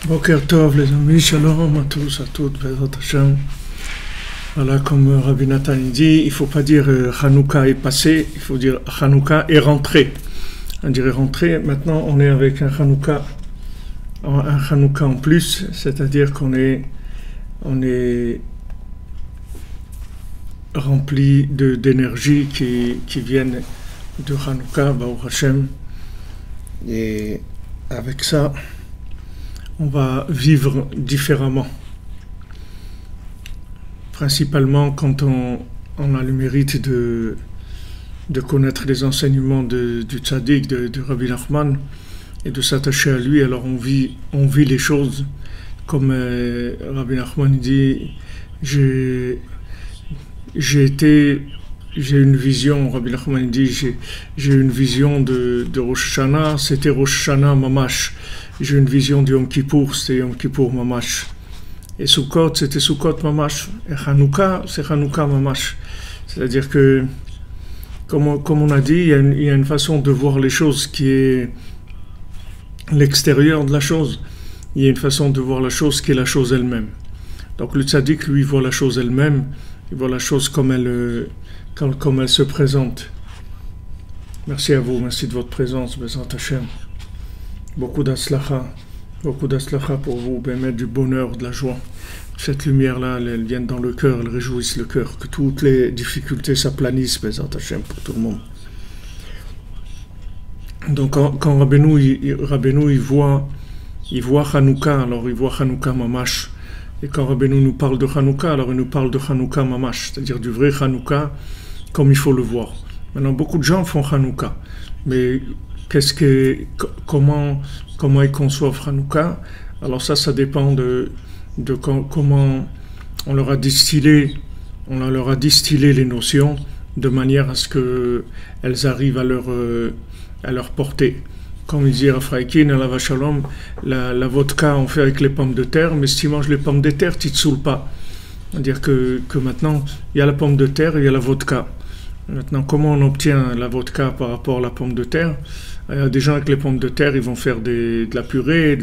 Boker Tov les amis, shalom à tous, à toutes, Bezrat Hashem. Voilà, comme Rabbi Nathan dit, il ne faut pas dire Hanouka est passé, il faut dire Hanouka est rentré. On dirait rentré, maintenant on est avec un Hanouka en plus, c'est-à-dire qu'on est rempli d'énergie qui viennent de Hanouka, Baruch Hashem. Et avec ça, on va vivre différemment. Principalement quand on a le mérite de connaître les enseignements du tzaddik, de Rabbi Nachman, et de s'attacher à lui. Alors on vit les choses comme Rabbi Nachman dit. J'ai une vision, Rabbi Nachman dit, j'ai une vision de Rosh Hashanah, c'était Rosh Hashanah Mamash. J'ai une vision de Yom Kippour, c'était Yom Kippour Mamash. Et Sukkot, c'était Sukkot Mamash. Et Hanouka, c'est Hanouka Mamash. C'est-à-dire que, comme on a dit, il y a une façon de voir les choses qui est l'extérieur de la chose. Il y a une façon de voir la chose qui est la chose elle-même. Donc le tzaddik, lui, voit la chose elle-même. Il voit la chose comme elle se présente. Merci à vous, merci de votre présence, Bezrat Hashem. Beaucoup d'aslacha pour vous, mettre du bonheur, de la joie. Cette lumière-là, elle vient dans le cœur, elle réjouisse le cœur, que toutes les difficultés s'aplanissent, Bezrat Hashem, pour tout le monde. Donc quand Rabbeinu il voit Hanouka, alors il voit Hanouka Mamash. Et quand Rabbeinu nous parle de Hanouka, alors il nous parle de Hanouka Mamash, c'est-à-dire du vrai Hanouka, comme il faut le voir. Maintenant, beaucoup de gens font Hanouka, mais comment ils conçoivent Hanouka? Alors ça dépend de comment on leur a distillé les notions de manière à ce que elles arrivent à leur portée. Comme il dit Rafraïkin, à la Vachalom, la vodka on fait avec les pommes de terre, mais si tu manges les pommes de terre, tu ne te saoules pas. C'est-à-dire que maintenant, il y a la pomme de terre et il y a la vodka. Maintenant, comment on obtient la vodka par rapport à la pomme de terre? Des gens avec les pommes de terre, ils vont faire de la purée,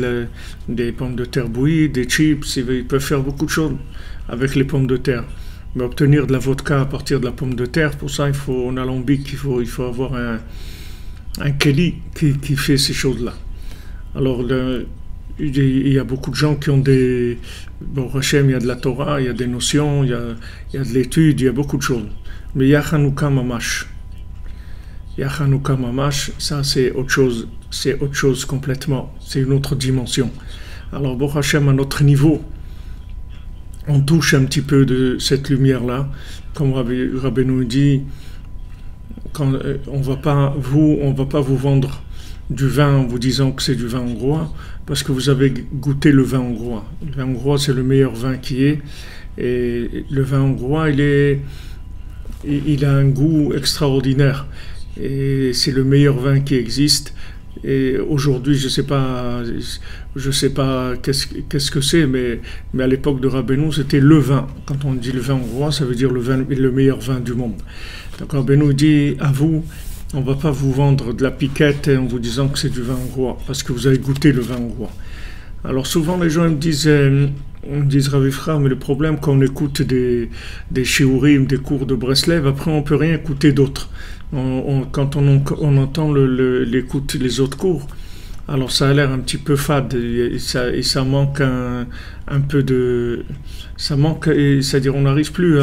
des pommes de terre bouillies, des chips, ils peuvent faire beaucoup de choses avec les pommes de terre. Mais obtenir de la vodka à partir de la pomme de terre, pour ça, il faut un alambic, il faut avoir un keli qui fait ces choses-là. Alors, il y a beaucoup de gens qui ont des... Bon, Hachem, il y a de la Torah, il y a des notions, il y a de l'étude, il y a beaucoup de choses. Mais il y a Hanouka Mamash. Il y a Hanouka Mamash, ça c'est autre chose complètement. C'est une autre dimension. Alors, Baruch Hashem, à notre niveau, on touche un petit peu de cette lumière-là. Comme Rabbeinu dit, on va pas vous vendre du vin en vous disant que c'est du vin hongrois, parce que vous avez goûté le vin hongrois. Le vin hongrois, c'est le meilleur vin qui est. Et le vin hongrois, il a un goût extraordinaire. Et c'est le meilleur vin qui existe. Et aujourd'hui, je sais pas qu'est-ce que c'est, mais à l'époque de Rabbeinu, c'était le vin. Quand on dit le vin hongrois, ça veut dire le meilleur vin du monde. Donc Rabbeinu dit à vous, on ne va pas vous vendre de la piquette en vous disant que c'est du vin hongrois, parce que vous avez goûté le vin hongrois. Alors souvent les gens me disent Rav Ifra, mais le problème quand on écoute des shiurim, des cours de Breslev, après on ne peut rien écouter d'autre. Quand on entend les autres cours, alors ça a l'air un petit peu fade et ça manque un peu de... Ça manque, c'est-à-dire on n'arrive plus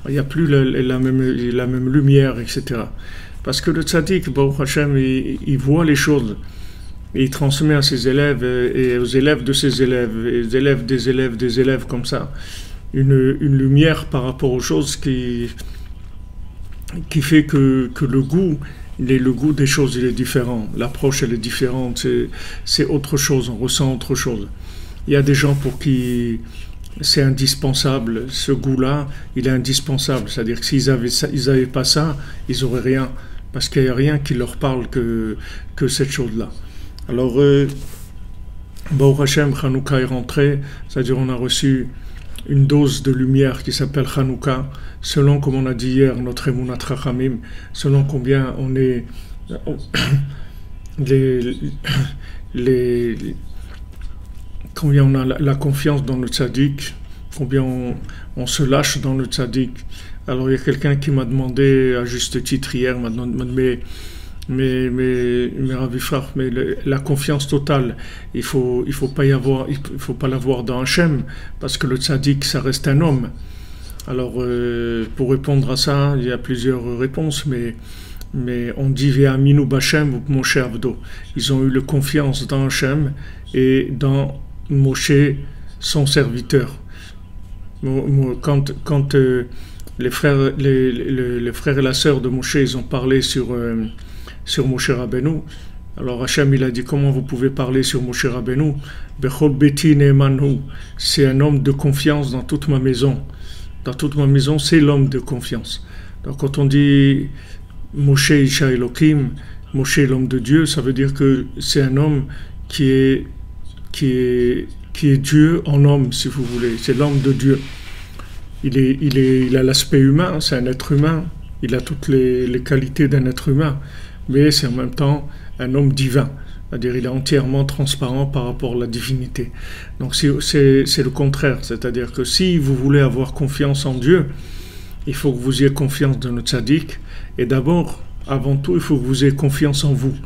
il n'y a plus la même lumière, etc. Parce que le tzaddik, Baruch Hashem, il voit les choses. Et il transmet à ses élèves et aux élèves de ses élèves, et aux élèves des élèves comme ça, une lumière par rapport aux choses qui fait que le goût des choses, il est différent. L'approche, elle est différente. C'est autre chose, on ressent autre chose. Il y a des gens pour qui c'est indispensable. Ce goût-là, il est indispensable. C'est-à-dire que s'ils avaient pas ça, ils n'auraient rien. Parce qu'il n'y a rien qui leur parle que cette chose-là. Alors, Baruch Hashem, Hanouka est rentré, c'est-à-dire on a reçu une dose de lumière qui s'appelle Hanouka, selon, comme on a dit hier, notre Emunat Chachamim, selon combien on est combien on a la confiance dans le tzaddik, combien on se lâche dans le tzaddik. Alors il y a quelqu'un qui m'a demandé à juste titre hier, m'a demandé mais Ravi Frère, mais la confiance totale, il faut pas l'avoir dans Hachem, parce que le tzaddik ça reste un homme. Alors pour répondre à ça, il y a plusieurs réponses, mais on dit Ve'aminu b'Hashem ou Moshe Avdo. Ils ont eu la confiance dans Hachem et dans Moshe, son serviteur. Quand les frères et la sœur de Moshe, ils ont parlé sur Moshe Rabbeinu, alors Hachem il a dit comment vous pouvez parler sur Moshe Rabbeinu? Bechol beti ne'emanu, c'est un homme de confiance dans toute ma maison. Dans toute ma maison, c'est l'homme de confiance. Donc quand on dit Moshe Isha Elohim, Moshe l'homme de Dieu, ça veut dire que c'est un homme qui est Dieu en homme, si vous voulez. C'est l'homme de Dieu. Il a l'aspect humain, c'est un être humain. Il a toutes les qualités d'un être humain, mais c'est en même temps un homme divin. C'est-à-dire il est entièrement transparent par rapport à la divinité. Donc c'est le contraire. C'est-à-dire que si vous voulez avoir confiance en Dieu, il faut que vous ayez confiance dans le tzaddik. Et d'abord, avant tout, il faut que vous ayez confiance en vous.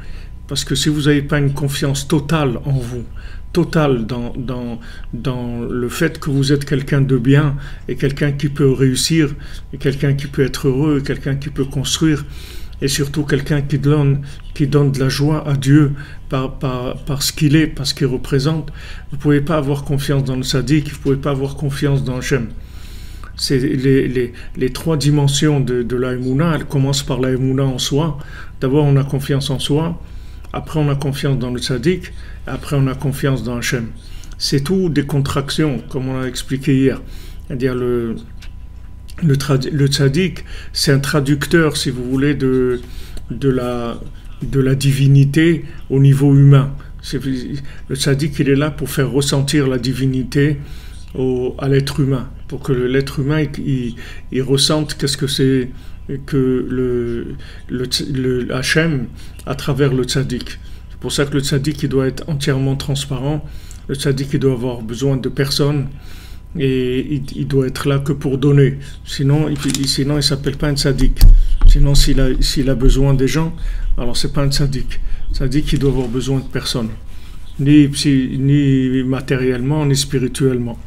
Parce que si vous n'avez pas une confiance totale en vous, totale dans le fait que vous êtes quelqu'un de bien et quelqu'un qui peut réussir, et quelqu'un qui peut être heureux, et quelqu'un qui peut construire, et surtout quelqu'un qui donne de la joie à Dieu par ce qu'il est, par ce qu'il représente, vous ne pouvez pas avoir confiance dans le tzaddik, vous ne pouvez pas avoir confiance dans Hachem. C'est les trois dimensions de la Emouna, elles commencent par la Emouna en soi. D'abord on a confiance en soi, après on a confiance dans le tzaddik, après on a confiance dans Hachem. C'est tout des contractions, comme on a expliqué hier. C'est-à-dire le tzaddik, c'est un traducteur, si vous voulez, de la divinité au niveau humain. Le tzaddik, il est là pour faire ressentir la divinité à l'être humain, pour que l'être humain il ressente qu'est-ce que c'est que le Hachem à travers le tzaddik. C'est pour ça que le tzaddik il doit être entièrement transparent. Le tzaddik il doit avoir besoin de personne et il doit être là que pour donner. Sinon il s'appelle pas un tzaddik. Sinon s'il a besoin des gens, alors c'est pas un tzaddik. Tzaddik il doit avoir besoin de personne, ni matériellement ni spirituellement.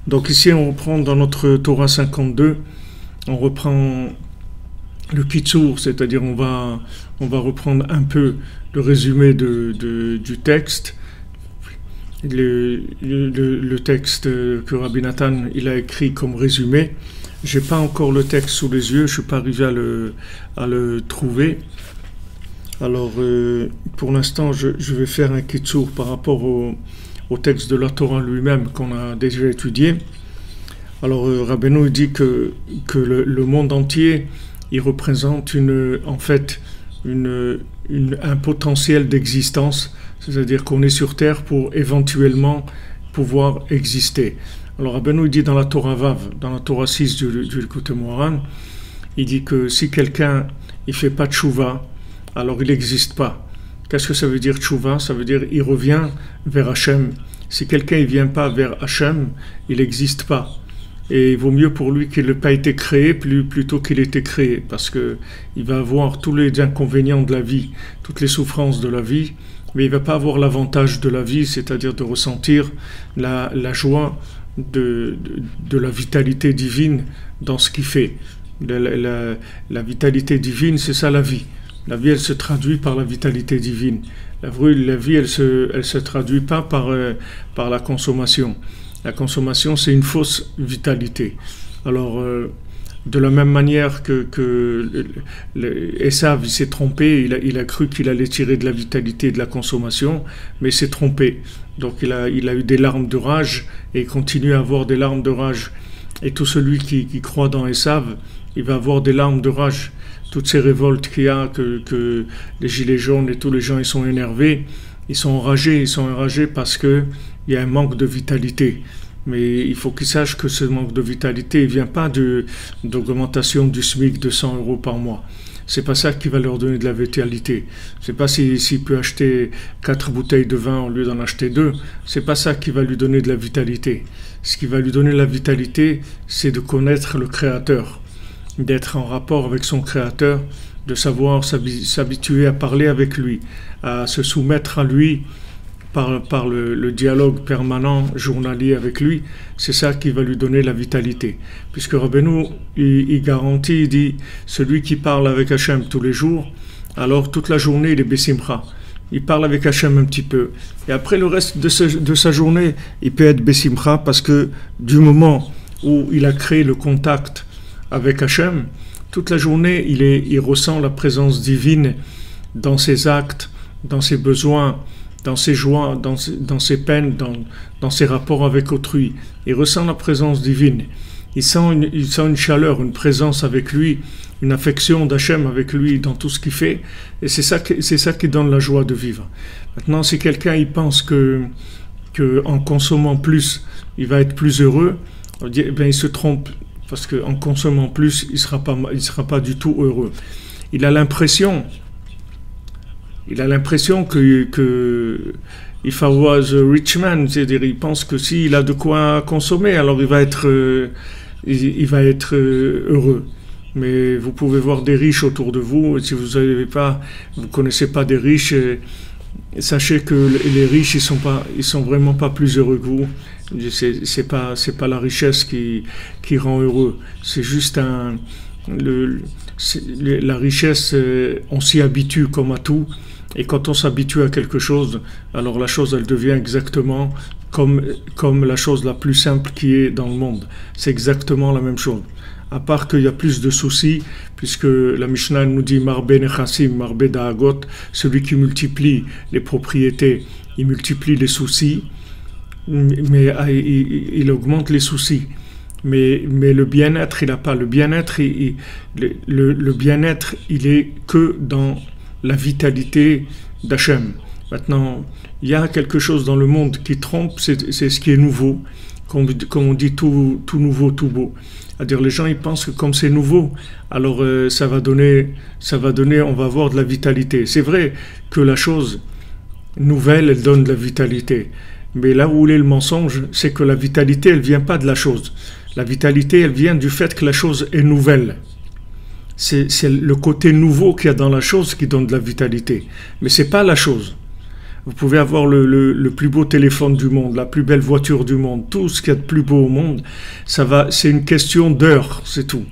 Donc ici on reprend dans notre Torah 52, on reprend le Kitsour, c'est-à-dire on va reprendre un peu le résumé du texte. Le texte que Rabbi Nathan il a écrit comme résumé. J'ai pas encore le texte sous les yeux, je suis pas arrivé à le trouver. Alors pour l'instant je vais faire un Kitsour par rapport au texte de la Torah lui-même qu'on a déjà étudié. Alors Rabbeinu dit que le monde entier il représente un potentiel d'existence, c'est-à-dire qu'on est sur terre pour éventuellement pouvoir exister. Alors Rabbeinu dit dans la Torah Vav, dans la Torah 6 du Likutei Moharan, il dit que si quelqu'un il fait pas de tchouva, alors il n'existe pas. Qu'est-ce que ça veut dire tchouva? Ça veut dire il revient vers Hachem. Si quelqu'un ne vient pas vers Hachem, il n'existe pas. Et il vaut mieux pour lui qu'il n'ait pas été créé plutôt qu'il ait été créé, parce qu'il va avoir tous les inconvénients de la vie, toutes les souffrances de la vie, mais il ne va pas avoir l'avantage de la vie, c'est-à-dire de ressentir la joie de la vitalité divine dans ce qu'il fait. La vitalité divine, c'est ça la vie. La vie, elle se traduit par la vitalité divine. La vie, elle se traduit pas par la consommation. La consommation, c'est une fausse vitalité. Alors, de la même manière que Esav, il s'est trompé, il a cru qu'il allait tirer de la vitalité de la consommation, mais il s'est trompé. Donc, il a eu des larmes de rage et il continue à avoir des larmes de rage. Et tout celui qui croit dans Esav, il va avoir des larmes de rage. Toutes ces révoltes qu'il y a, que les gilets jaunes et tous les gens ils sont énervés, ils sont enragés parce qu'il y a un manque de vitalité. Mais il faut qu'ils sachent que ce manque de vitalité ne vient pas d'augmentation du SMIC de 100 € par mois. c'est pas ça qui va leur donner de la vitalité. C'est pas s'il peut acheter 4 bouteilles de vin au lieu d'en acheter 2. C'est pas ça qui va lui donner de la vitalité. Ce qui va lui donner de la vitalité, c'est de connaître le Créateur, d'être en rapport avec son Créateur, de savoir s'habituer à parler avec lui, à se soumettre à lui par le dialogue permanent, journalier avec lui. C'est ça qui va lui donner la vitalité. Puisque Rabbeinu, il garantit, il dit, celui qui parle avec Hachem tous les jours, alors toute la journée il est Bessimcha. Il parle avec Hachem un petit peu. Et après le reste de sa journée, il peut être Bessimcha parce que du moment où il a créé le contact avec Hachem, toute la journée il ressent la présence divine dans ses actes, dans ses besoins, dans ses joies, dans ses peines, dans ses rapports avec autrui. Il ressent la présence divine. Il sent une chaleur, une présence avec lui, une affection d'Hachem avec lui dans tout ce qu'il fait. Et c'est ça qui donne la joie de vivre. Maintenant, si quelqu'un il pense que en consommant plus, il va être plus heureux, il se trompe. Parce qu'en consommant plus, il sera pas du tout heureux. Il a l'impression que if I was a rich man, c'est-à-dire il pense que s'il a de quoi consommer, alors il va être heureux. Mais vous pouvez voir des riches autour de vous, et si vous connaissez pas des riches, sachez que les riches ils sont vraiment pas plus heureux que vous. C'est pas la richesse qui rend heureux. C'est juste la richesse, on s'y habitue comme à tout. Et quand on s'habitue à quelque chose, alors la chose, elle devient exactement comme la chose la plus simple qui est dans le monde. C'est exactement la même chose. À part qu'il y a plus de soucis, puisque la Mishnah nous dit Marbe Nechassim, Marbe Da'agot, celui qui multiplie les propriétés, il multiplie les soucis, mais il augmente les soucis. Mais le bien-être, il n'a pas. Le bien-être, le bien-être, il est que dans la vitalité d'Hachem. Maintenant, il y a quelque chose dans le monde qui trompe, c'est ce qui est nouveau, comme on dit tout nouveau, tout beau. C'est-à-dire les gens ils pensent que comme c'est nouveau, alors ça va donner, on va avoir de la vitalité. C'est vrai que la chose nouvelle, elle donne de la vitalité. Mais là où est le mensonge, c'est que la vitalité, elle vient pas de la chose. La vitalité, elle vient du fait que la chose est nouvelle. C'est le côté nouveau qu'il y a dans la chose qui donne de la vitalité. Mais c'est pas la chose. Vous pouvez avoir le plus beau téléphone du monde, la plus belle voiture du monde, tout ce qu'il y a de plus beau au monde, c'est une question d'heure, c'est tout.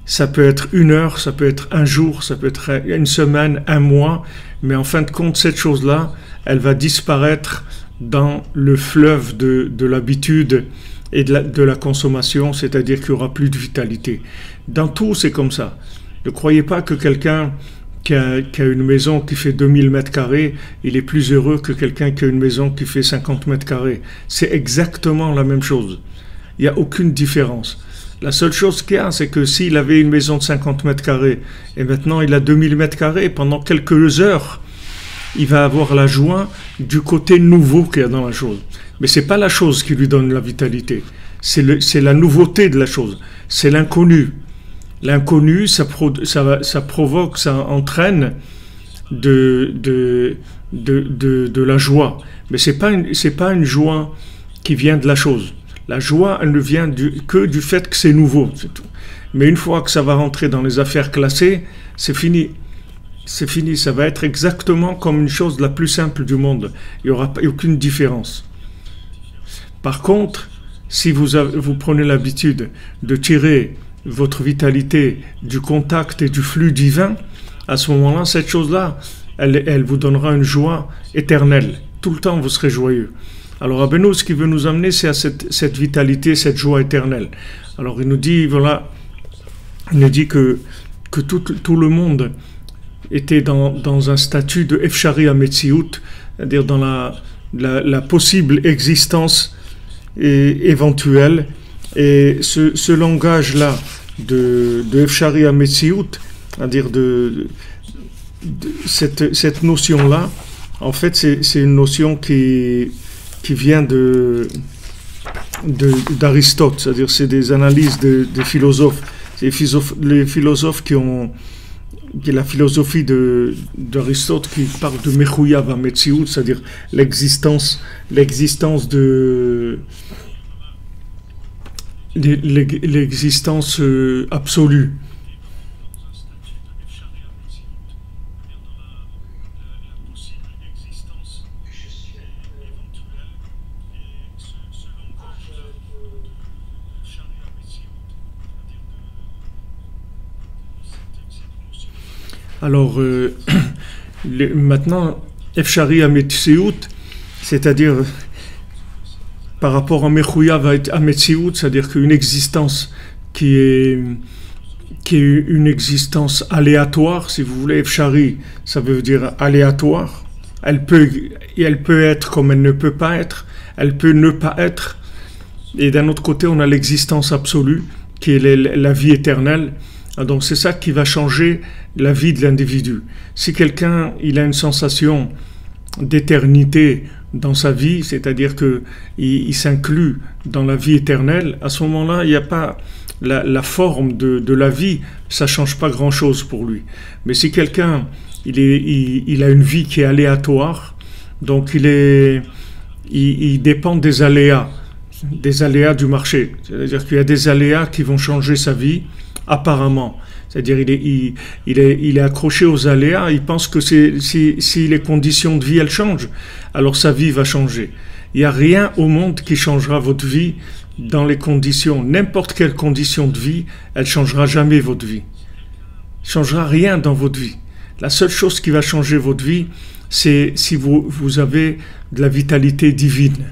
Ça peut être 1 heure, ça peut être 1 jour, ça peut être 1 semaine, 1 mois, mais en fin de compte, cette chose-là, elle va disparaître dans le fleuve de l'habitude et de la consommation, c'est-à-dire qu'il n'y aura plus de vitalité. Dans tout, c'est comme ça. Ne croyez pas que quelqu'un qui a une maison qui fait 2000 mètres carrés, il est plus heureux que quelqu'un qui a une maison qui fait 50 mètres carrés. C'est exactement la même chose. Il n'y a aucune différence. La seule chose qu'il y a, c'est que s'il avait une maison de 50 mètres carrés et maintenant il a 2000 mètres carrés, pendant quelques heures, il va avoir la joie du côté nouveau qu'il y a dans la chose. Mais c'est pas la chose qui lui donne la vitalité. C'est la nouveauté de la chose. C'est l'inconnu. L'inconnu, ça provoque, ça entraîne de la joie. Mais c'est pas une joie qui vient de la chose. La joie, elle ne vient que du fait que c'est nouveau, c'est tout. Mais une fois que ça va rentrer dans les affaires classées, c'est fini. C'est fini, ça va être exactement comme une chose la plus simple du monde. Il n'y aura aucune différence. Par contre, si vous prenez l'habitude de tirer votre vitalité du contact et du flux divin, à ce moment-là, cette chose-là, elle vous donnera une joie éternelle. Tout le temps, vous serez joyeux. Alors, Rabbeinu, ce qu'il veut nous amener, c'est à cette vitalité, cette joie éternelle. Alors, il nous dit, voilà, il nous dit que tout le monde était dans un statut de Efshari HaMetziut, c'est-à-dire dans la possible existence éventuelle. Et ce langage-là de Efshari HaMetziut, c'est-à-dire cette notion-là, en fait, c'est une notion qui vient d'Aristote, c'est-à-dire c'est des analyses des philosophes. Les philosophes qui ont qui est la philosophie d'Aristote qui parle de Mechouyav HaMetziut, c'est-à-dire l'existence l'existence absolue. Alors, maintenant, Efshari HaMetziut, c'est-à-dire par rapport à Mechouyav HaMetziut, c'est-à-dire qu'une existence qui est une existence aléatoire, si vous voulez, Efshari, ça veut dire aléatoire. Elle peut être comme elle ne peut pas être, elle peut ne pas être. Et d'un autre côté, on a l'existence absolue, qui est la vie éternelle. Donc c'est ça qui va changer la vie de l'individu. Si quelqu'un il a une sensation d'éternité dans sa vie, c'est-à-dire qu'il s'inclut dans la vie éternelle, à ce moment-là, il n'y a pas la forme de la vie, ça ne change pas grand-chose pour lui. Mais si quelqu'un il a une vie qui est aléatoire, donc il dépend des aléas du marché. C'est-à-dire qu'il y a des aléas qui vont changer sa vie, apparemment. C'est-à-dire il est accroché aux aléas, il pense que si les conditions de vie elles changent, alors sa vie va changer. Il n'y a rien au monde qui changera votre vie dans les conditions, n'importe quelle condition de vie, elle ne changera jamais votre vie. Elle ne changera rien dans votre vie. La seule chose qui va changer votre vie, c'est si vous avez de la vitalité divine.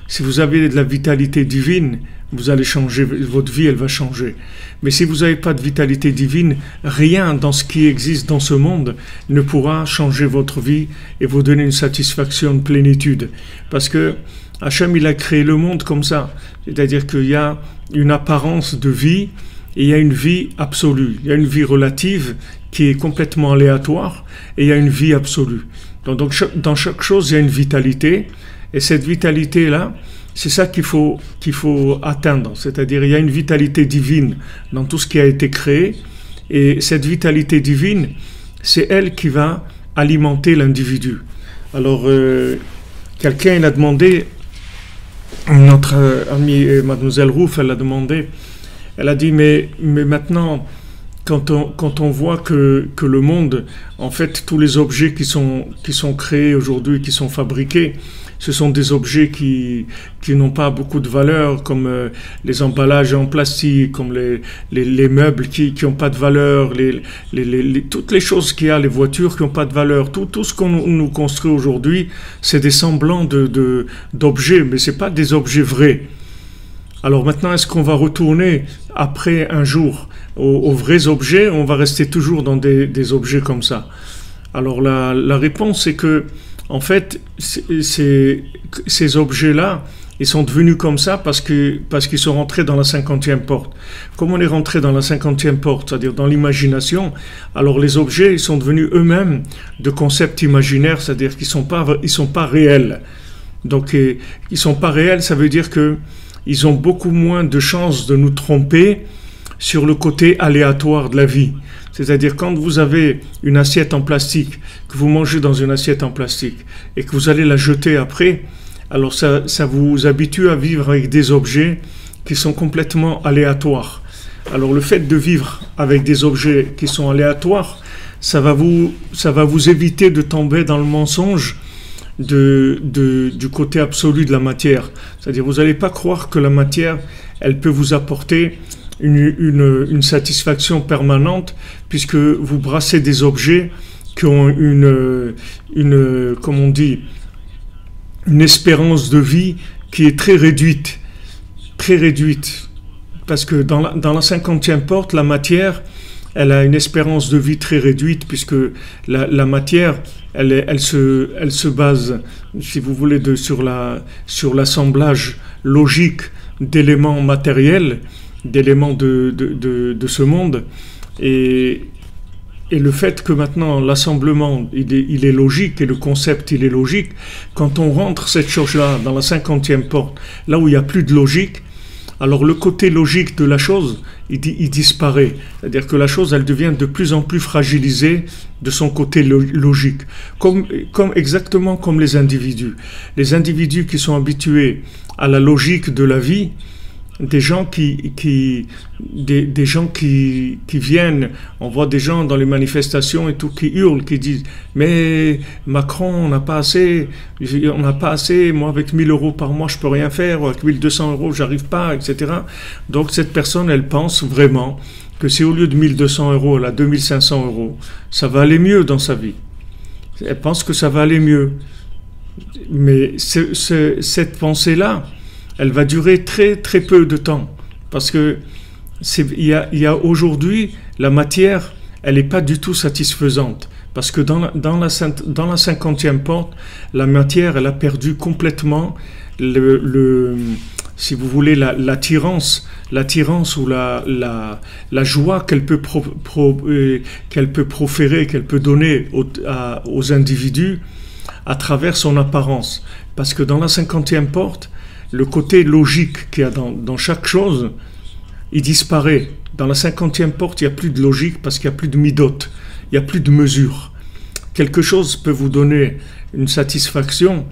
Si vous avez de la vitalité divine, vous allez changer, votre vie, elle va changer. Mais si vous n'avez pas de vitalité divine, rien dans ce qui existe dans ce monde ne pourra changer votre vie et vous donner une satisfaction, une plénitude. Parce que Hachem, il a créé le monde comme ça. C'est-à-dire qu'il y a une apparence de vie et il y a une vie absolue. Il y a une vie relative qui est complètement aléatoire et il y a une vie absolue. Donc dans chaque chose, il y a une vitalité. Et cette vitalité-là, c'est ça qu'il faut atteindre. C'est-à-dire, il y a une vitalité divine dans tout ce qui a été créé. Et cette vitalité divine, c'est elle qui va alimenter l'individu. Alors, quelqu'un, il a demandé, notre amie Mademoiselle Rouf, elle a demandé, elle a dit, mais maintenant, quand on voit que le monde, en fait, tous les objets qui sont créés aujourd'hui, qui sont fabriqués, ce sont des objets qui n'ont pas beaucoup de valeur, comme les emballages en plastique, comme les meubles qui n'ont pas de valeur, toutes les choses qu'il y a, les voitures qui n'ont pas de valeur, tout ce qu'on nous construit aujourd'hui, c'est des semblants d'objets, mais ce n'est pas des objets vrais. Alors maintenant, est-ce qu'on va retourner après un jour aux vrais objets, ou on va rester toujours dans des objets comme ça? Alors la réponse c'est que en fait, ces objets-là, ils sont devenus comme ça parce qu'ils sont rentrés dans la 50e porte. Comme on est rentré dans la 50e porte, c'est-à-dire dans l'imagination, alors les objets, ils sont devenus eux-mêmes de concepts imaginaires, c'est-à-dire qu'ils sont pas réels. Donc, ils sont pas réels, ça veut dire que ils ont beaucoup moins de chances de nous tromper sur le côté aléatoire de la vie. C'est-à-dire quand vous avez une assiette en plastique, que vous mangez dans une assiette en plastique et que vous allez la jeter après, alors ça vous habitue à vivre avec des objets qui sont complètement aléatoires. Alors le fait de vivre avec des objets qui sont aléatoires, ça va vous éviter de tomber dans le mensonge du côté absolu de la matière. C'est-à-dire vous n'allez pas croire que la matière, elle peut vous apporter une satisfaction permanente puisque vous brassez des objets qui ont comme on dit, une espérance de vie qui est très réduite. Parce que dans la 50e porte, la matière, elle a une espérance de vie très réduite puisque la matière, elle se base, si vous voulez, sur l'assemblage logique d'éléments matériels, d'éléments de ce monde, et le fait que maintenant l'assemblement il est logique et le concept il est logique, quand on rentre cette chose-là dans la 50e porte, là où il n'y a plus de logique, alors le côté logique de la chose, il disparaît. C'est-à-dire que la chose, elle devient de plus en plus fragilisée de son côté logique. Exactement comme les individus. Les individus qui sont habitués à la logique de la vie, des gens qui viennent, on voit des gens dans les manifestations et tout qui hurlent, qui disent mais Macron on n'a pas assez, moi avec 1000 euros par mois je peux rien faire, ou avec 1200 euros j'arrive pas, etc. Donc cette personne elle pense vraiment que si au lieu de 1200 euros elle a 2500 euros, ça va aller mieux dans sa vie. Elle pense que ça va aller mieux, mais cette pensée-là, elle va durer très très peu de temps, parce que il y a aujourd'hui la matière, elle n'est pas du tout satisfaisante, parce que dans la 50e porte, la matière elle a perdu complètement si vous voulez l'attirance ou la joie qu'elle peut proférer, qu'elle peut donner aux individus à travers son apparence, parce que dans la 50e porte, le côté logique qu'il y a dans chaque chose, il disparaît. Dans la 50e porte, il n'y a plus de logique parce qu'il n'y a plus de midot, il n'y a plus de mesure. Quelque chose peut vous donner une satisfaction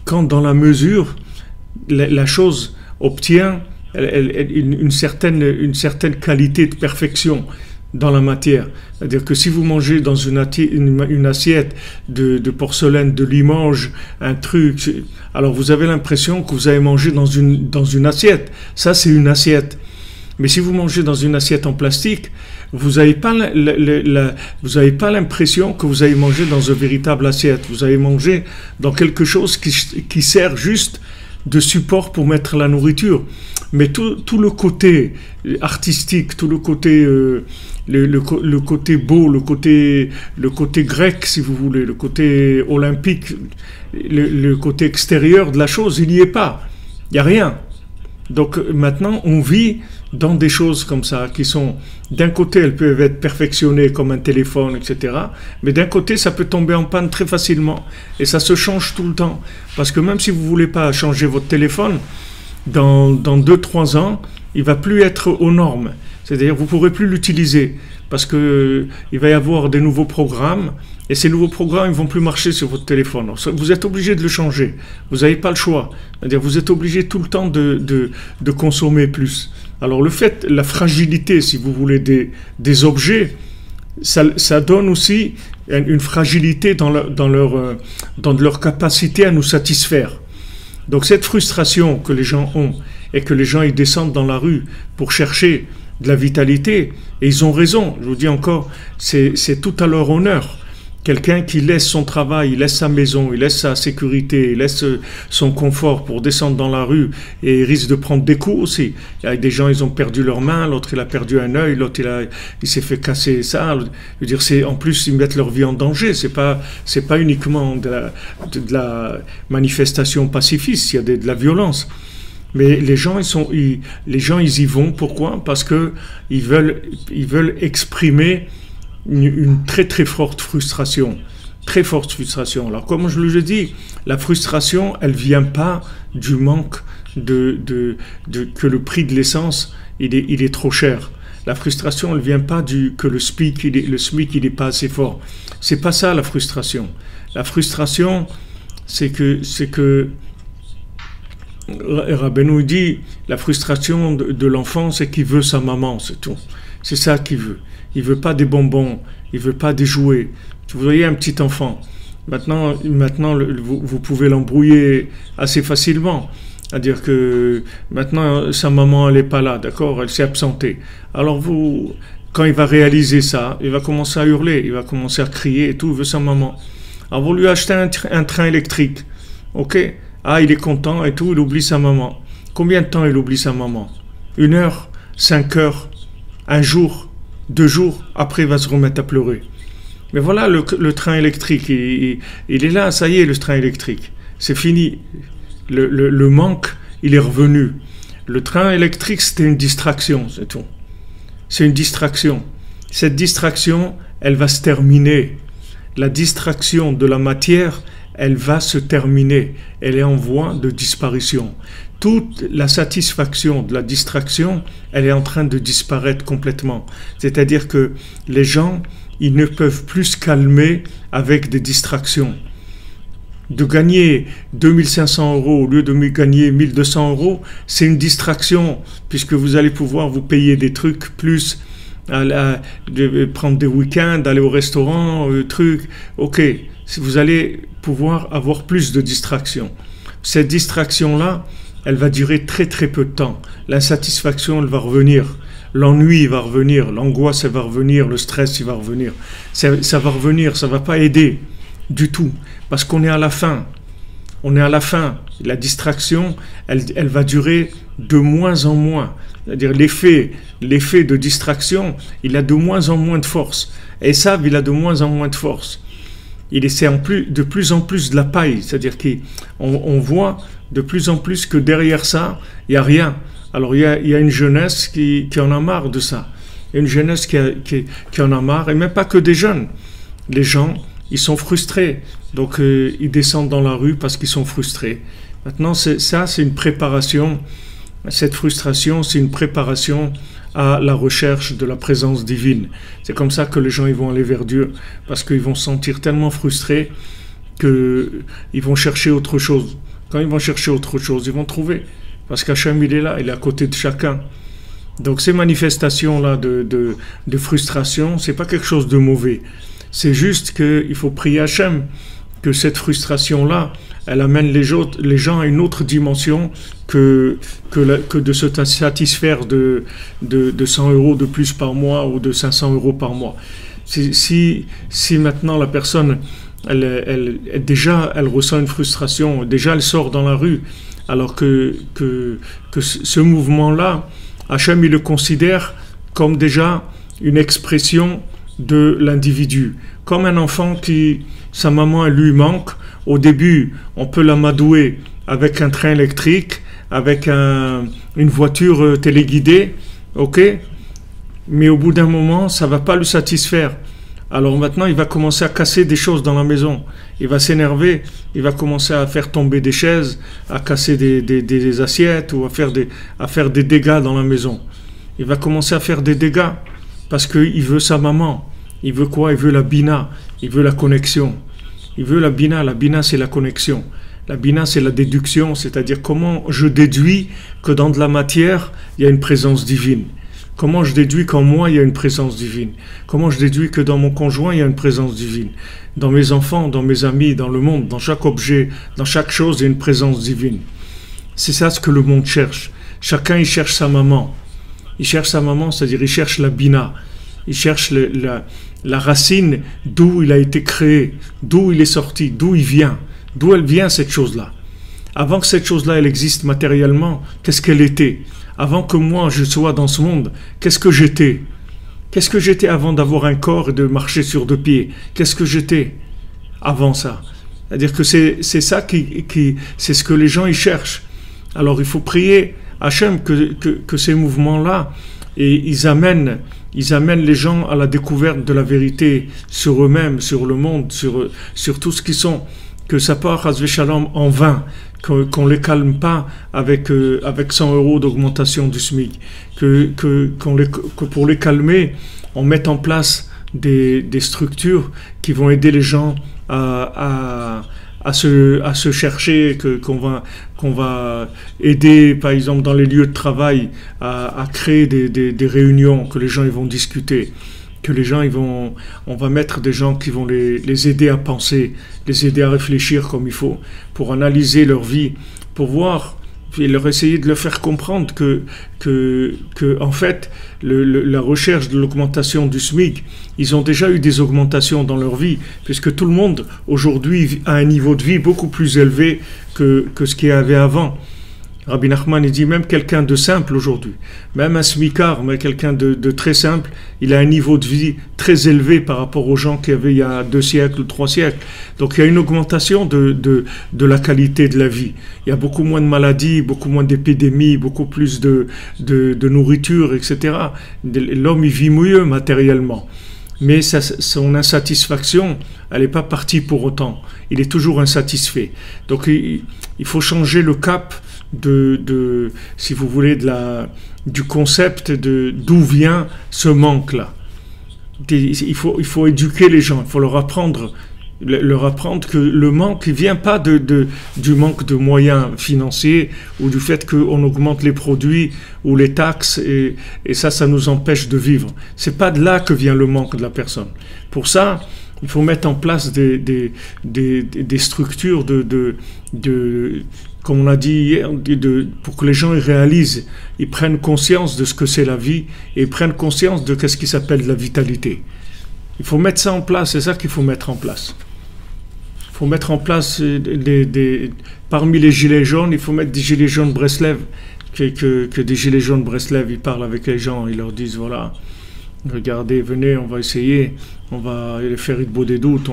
quand dans la mesure, la chose obtient une certaine qualité de perfection dans la matière. C'est-à-dire que si vous mangez dans une assiette de porcelaine, de Limoges, un truc, alors vous avez l'impression que vous avez mangé dans une assiette. Ça, c'est une assiette. Mais si vous mangez dans une assiette en plastique, vous n'avez pas l'impression que vous avez mangé dans une véritable assiette. Vous avez mangé dans quelque chose qui sert juste de support pour mettre la nourriture. Mais tout le côté artistique, tout le côté le côté beau, le côté grec, si vous voulez, le côté olympique, le côté extérieur de la chose, il n'y est pas. Il n'y a rien. Donc maintenant, on vit dans des choses comme ça, qui sont, d'un côté, elles peuvent être perfectionnées comme un téléphone, etc. Mais d'un côté, ça peut tomber en panne très facilement. Et ça se change tout le temps. Parce que même si vous ne voulez pas changer votre téléphone, dans 2-3 ans, il ne va plus être aux normes. C'est-à-dire vous ne pourrez plus l'utiliser. Parce qu'il va y avoir des nouveaux programmes. Et ces nouveaux programmes, ils ne vont plus marcher sur votre téléphone. Alors, vous êtes obligé de le changer. Vous n'avez pas le choix. C'est-à-dire vous êtes obligé tout le temps de consommer plus. Alors le fait, la fragilité, si vous voulez, des objets, ça donne aussi une fragilité dans leur capacité à nous satisfaire. Donc cette frustration que les gens ont, et que les gens ils descendent dans la rue pour chercher de la vitalité, et ils ont raison, je vous dis encore, c'est tout à leur honneur. Quelqu'un qui laisse son travail, il laisse sa maison, il laisse sa sécurité, il laisse son confort pour descendre dans la rue, et il risque de prendre des coups aussi. Il y a des gens, ils ont perdu leurs mains, l'autre il a perdu un œil, l'autre il s'est fait casser ça. Je veux dire, en plus ils mettent leur vie en danger. C'est pas uniquement de la manifestation pacifiste, il y a de la violence. Mais les gens ils y vont. Pourquoi? Parce que ils veulent exprimer une très très forte frustration. Très forte frustration. Alors comme je le dis, la frustration, elle vient pas du manque que le prix de l'essence il est trop cher. La frustration, elle vient pas que le SMIC il est pas assez fort. C'est pas ça la frustration. La frustration, c'est que Rabbeinu dit, la frustration de l'enfant, c'est qu'il veut sa maman, c'est tout. C'est ça qu'il veut. Il veut pas des bonbons, il veut pas des jouets. Vous voyez un petit enfant, maintenant vous pouvez l'embrouiller assez facilement. C'est-à-dire que maintenant sa maman elle est pas là, d'accord, elle s'est absentée. Alors quand il va réaliser ça, il va commencer à hurler, il va commencer à crier et tout, il veut sa maman. Alors vous lui achetez un train électrique, ok? Ah, il est content et tout, il oublie sa maman. Combien de temps il oublie sa maman? 1 heure, 5 heures, 1 jour, 2 jours, après il va se remettre à pleurer. Mais voilà, le train électrique, il est là, ça y est, le train électrique. C'est fini. Le manque, il est revenu. Le train électrique, c'était une distraction, c'est tout. C'est une distraction. Cette distraction, elle va se terminer. La distraction de la matière, elle va se terminer. Elle est en voie de disparition. Toute la satisfaction de la distraction, elle est en train de disparaître complètement. C'est-à-dire que les gens, ils ne peuvent plus se calmer avec des distractions. De gagner 2500 euros au lieu de gagner 1200 euros, c'est une distraction, puisque vous allez pouvoir vous payer des trucs plus, de prendre des week-ends, aller au restaurant, trucs. Ok, vous allez pouvoir avoir plus de distractions. Cette distraction-là, elle va durer très très peu de temps. L'insatisfaction, elle va revenir. L'ennui va revenir, l'angoisse, elle va revenir, le stress, il va revenir. Ça va revenir, ça ne va pas aider du tout, parce qu'on est à la fin. On est à la fin. La distraction, elle va durer de moins en moins. C'est-à-dire l'effet de distraction, il a de moins en moins de force. Et ça, il a de moins en moins de force. Il essaie de plus en plus de la paille. C'est-à-dire qu'on voit de plus en plus que derrière ça, il n'y a rien. Alors il y a une jeunesse qui en a marre de ça. Il y a une jeunesse qui en a marre, et même pas que des jeunes. Les gens, ils sont frustrés. Donc ils descendent dans la rue parce qu'ils sont frustrés. Maintenant, c'est une préparation. Cette frustration, c'est une préparation à la recherche de la présence divine. C'est comme ça que les gens ils vont aller vers Dieu, parce qu'ils vont se sentir tellement frustrés qu'ils vont chercher autre chose. Quand ils vont chercher autre chose, ils vont trouver. Parce qu'Hachem, il est là, il est à côté de chacun. Donc ces manifestations-là de frustration, c'est pas quelque chose de mauvais. C'est juste qu'il faut prier Hachem que cette frustration-là, elle amène les gens à une autre dimension que de se satisfaire de 100 euros de plus par mois ou de 500 euros par mois. Si maintenant la personne, elle ressent une frustration, déjà elle sort dans la rue, alors que ce mouvement-là, Hachem, il le considère comme déjà une expression de l'individu. Comme un enfant sa maman, elle lui manque. Au début, on peut l'amadouer avec un train électrique, avec une voiture téléguidée, ok? Mais au bout d'un moment, ça ne va pas le satisfaire. Alors maintenant, il va commencer à casser des choses dans la maison. Il va s'énerver, il va commencer à faire tomber des chaises, à casser des assiettes ou à faire des dégâts dans la maison. Il va commencer à faire des dégâts parce qu'il veut sa maman. Il veut quoi? Il veut la bina, il veut la connexion. Il veut la bina c'est la connexion. La bina, c'est la déduction, c'est-à-dire comment je déduis que dans de la matière, il y a une présence divine. Comment je déduis qu'en moi, il y a une présence divine? Comment je déduis que dans mon conjoint, il y a une présence divine? Dans mes enfants, dans mes amis, dans le monde, dans chaque objet, dans chaque chose, il y a une présence divine. C'est ça ce que le monde cherche. Chacun, il cherche sa maman. Il cherche sa maman, c'est-à-dire il cherche la bina. Il cherche la racine d'où il a été créé, d'où il est sorti, d'où il vient. D'où elle vient cette chose-là? Avant que cette chose-là, elle existe matériellement, qu'est-ce qu'elle était? Avant que moi, je sois dans ce monde, qu'est-ce que j'étais? Qu'est-ce que j'étais avant d'avoir un corps et de marcher sur deux pieds? Qu'est-ce que j'étais avant ça? C'est-à-dire que c'est ça c'est ce que les gens y cherchent. Alors il faut prier Hachem que ces mouvements-là, et ils amènent les gens à la découverte de la vérité sur eux-mêmes, sur le monde, sur tout ce qu'ils sont. Que ça part, Chas v'Shalom, en vain, qu'on ne les calme pas avec 100 euros d'augmentation du SMIC, que pour les calmer, on mette en place des structures qui vont aider les gens à se chercher, qu'on va aider, par exemple, dans les lieux de travail, à créer des réunions, que les gens ils vont discuter, que les gens on va mettre des gens qui vont les aider à penser, les aider à réfléchir comme il faut, pour analyser leur vie, pour voir et leur essayer de leur faire comprendre que en fait la recherche de l'augmentation du SMIC, ils ont déjà eu des augmentations dans leur vie, puisque tout le monde aujourd'hui a un niveau de vie beaucoup plus élevé que ce qu'il y avait avant. Rabbi Nachman, il dit même quelqu'un de simple aujourd'hui, même un smicard, mais quelqu'un de très simple, il a un niveau de vie très élevé par rapport aux gens qu'il y avait il y a 2 siècles ou 3 siècles. Donc il y a une augmentation de la qualité de la vie. Il y a beaucoup moins de maladies, beaucoup moins d'épidémies, beaucoup plus de nourriture, etc. L'homme, il vit mieux matériellement. mais son insatisfaction, elle n'est pas partie pour autant. Il est toujours insatisfait. Donc il faut changer le cap si vous voulez, du concept d'où vient ce manque-là. Il faut éduquer les gens, il faut leur apprendre que le manque ne vient pas du manque de moyens financiers ou du fait qu'on augmente les produits ou les taxes et ça nous empêche de vivre. C'est pas de là que vient le manque de la personne. Pour ça, il faut mettre en place des structures comme on a dit hier, pour que les gens ils réalisent, ils prennent conscience de ce que c'est la vie et ils prennent conscience de ce qui s'appelle la vitalité. Il faut mettre ça en place, c'est ça qu'il faut mettre en place. Il faut mettre en place parmi les gilets jaunes, il faut mettre des gilets jaunes Breslev, que des gilets jaunes Breslev, ils parlent avec les gens, ils leur disent voilà, regardez, venez, on va essayer, on va les faire beau des doutes,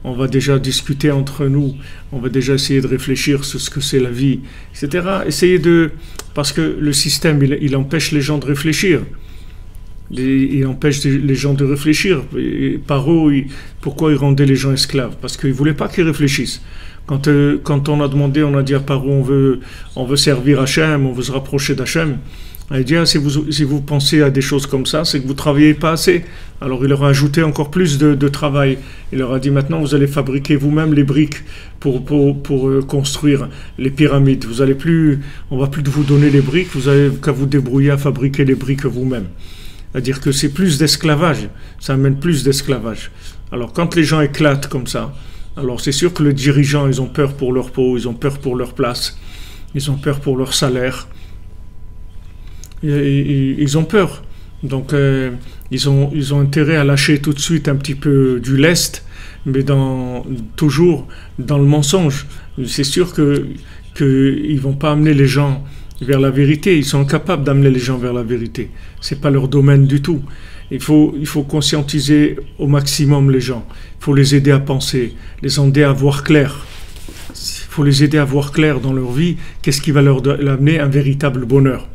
on va déjà discuter entre nous, on va déjà essayer de réfléchir sur ce que c'est la vie, etc. Parce que le système, il empêche les gens de réfléchir. Il empêche les gens de réfléchir. Et pourquoi il rendait les gens esclaves? Parce qu'il ne voulait pas qu'ils réfléchissent. Quand on a demandé, on a dit à Paro, on veut servir Hachem, on veut se rapprocher d'Hachem. Il dit, si vous pensez à des choses comme ça, c'est que vous ne travaillez pas assez. Alors il leur a ajouté encore plus de travail. Il leur a dit, maintenant vous allez fabriquer vous-même les briques pour construire les pyramides. On ne va plus vous donner les briques, vous n'avez qu'à vous débrouiller à fabriquer les briques vous-même. C'est-à-dire que c'est plus d'esclavage, ça amène plus d'esclavage. Alors quand les gens éclatent comme ça, alors c'est sûr que les dirigeants, ils ont peur pour leur peau, ils ont peur pour leur place, ils ont peur pour leur salaire. Ils ont peur. Donc ils ont intérêt à lâcher tout de suite un petit peu du lest, mais toujours dans le mensonge. C'est sûr qu'ils vont pas amener les gens vers la vérité. Ils sont incapables d'amener les gens vers la vérité. C'est pas leur domaine du tout. Il faut conscientiser au maximum les gens. Il faut les aider à penser, les aider à voir clair. Il faut les aider à voir clair dans leur vie. Qu'est-ce qui va leur amener un véritable bonheur.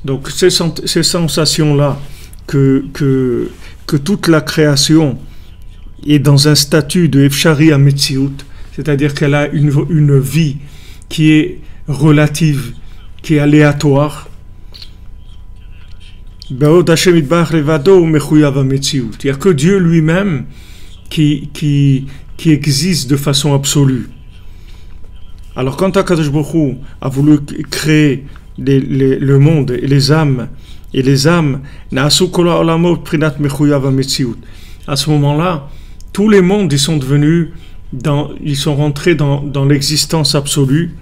Donc ces sensations-là, que toute la création est dans un statut de Efshari Ametziut, c'est-à-dire qu'elle a une vie qui est relative, qui est aléatoire. Il n'y a que Dieu lui-même qui existe de façon absolue. Alors quand Akadosh Baruch Hu a voulu créer le monde et les âmes, à ce moment-là, tous les mondes ils sont rentrés dans l'existence absolue,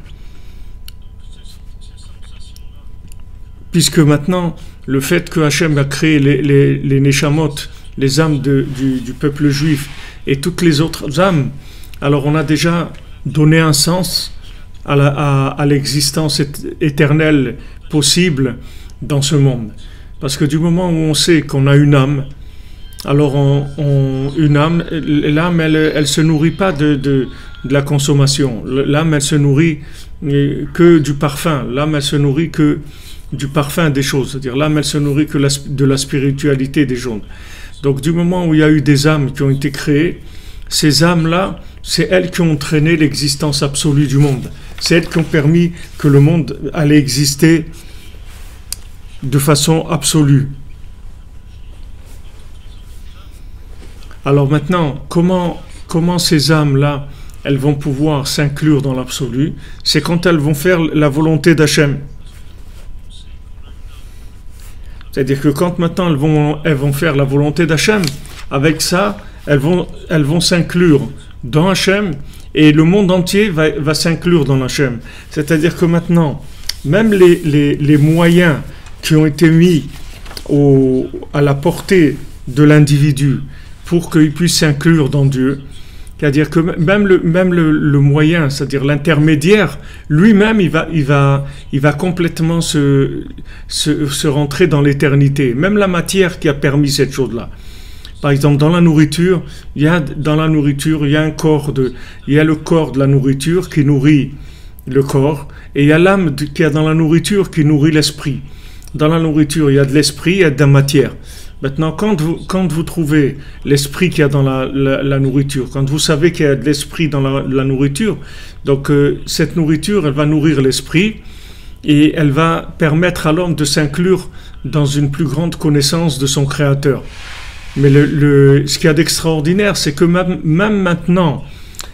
puisque maintenant, le fait que Hachem a créé les Neshamot, les âmes du peuple juif et toutes les autres âmes, alors on a déjà donné un sens à l'existence éternelle possible dans ce monde. Parce que du moment où on sait qu'on a une âme, alors l'âme, elle se nourrit pas de la consommation. L'âme, elle se nourrit que du parfum. L'âme, elle se nourrit que du parfum des choses. C'est-à-dire l'âme, elle se nourrit que de la spiritualité des choses. Donc du moment où il y a eu des âmes qui ont été créées, ces âmes-là, c'est elles qui ont entraîné l'existence absolue du monde. C'est elles qui ont permis que le monde allait exister de façon absolue. Alors maintenant, comment ces âmes-là, elles vont pouvoir s'inclure dans l'absolu? C'est quand elles vont faire la volonté d'Hachem. C'est-à-dire que quand maintenant elles vont faire la volonté d'Hachem, avec ça, elles vont s'inclure dans Hachem et le monde entier va s'inclure dans Hachem. C'est-à-dire que maintenant, même les moyens qui ont été mis à la portée de l'individu pour qu'il puisse s'inclure dans Dieu, c'est-à-dire que même le moyen, c'est-à-dire l'intermédiaire, lui-même, il va complètement se rentrer dans l'éternité. Même la matière qui a permis cette chose-là. Par exemple, dans la nourriture, il y a le corps de la nourriture qui nourrit le corps, et il y a l'âme qui est dans la nourriture qui nourrit l'esprit. Dans la nourriture, il y a de l'esprit, il y a de la matière. Maintenant, quand vous trouvez l'esprit qu'il y a dans la nourriture, quand vous savez qu'il y a de l'esprit dans la nourriture, donc cette nourriture, elle va nourrir l'esprit et elle va permettre à l'homme de s'inclure dans une plus grande connaissance de son Créateur. Mais ce qu'il y a d'extraordinaire, c'est que même maintenant,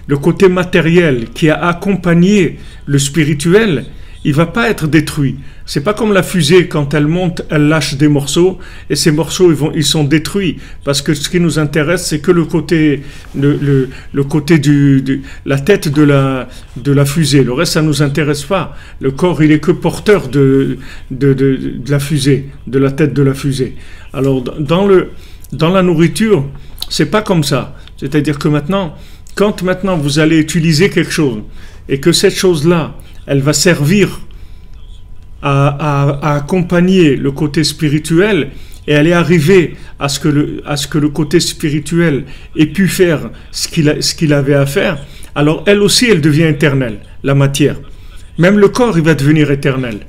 le côté matériel qui a accompagné le spirituel, il va pas être détruit. C'est pas comme la fusée, quand elle monte, elle lâche des morceaux, et ces morceaux, ils sont détruits. Parce que ce qui nous intéresse, c'est que le côté la tête de la fusée. Le reste, ça nous intéresse pas. Le corps, il est que porteur de la fusée, de la tête de la fusée. Alors, dans la nourriture, c'est pas comme ça. C'est-à-dire que quand maintenant vous allez utiliser quelque chose, et que cette chose-là, elle va servir à accompagner le côté spirituel, et elle est arrivée à ce que le côté spirituel ait pu faire ce qu'il avait à faire, alors elle aussi, elle devient éternelle, la matière. Même le corps, il va devenir éternel.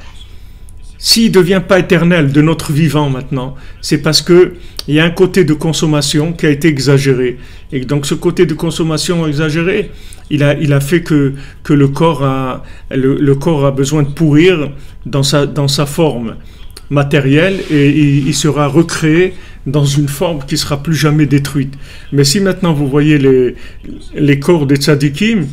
S'il ne devient pas éternel de notre vivant maintenant, c'est parce que il y a un côté de consommation qui a été exagéré. Et donc ce côté de consommation exagéré, il a fait que le corps a besoin de pourrir dans sa forme matérielle, et il sera recréé dans une forme qui ne sera plus jamais détruite. Mais si maintenant vous voyez les corps des tzadikim,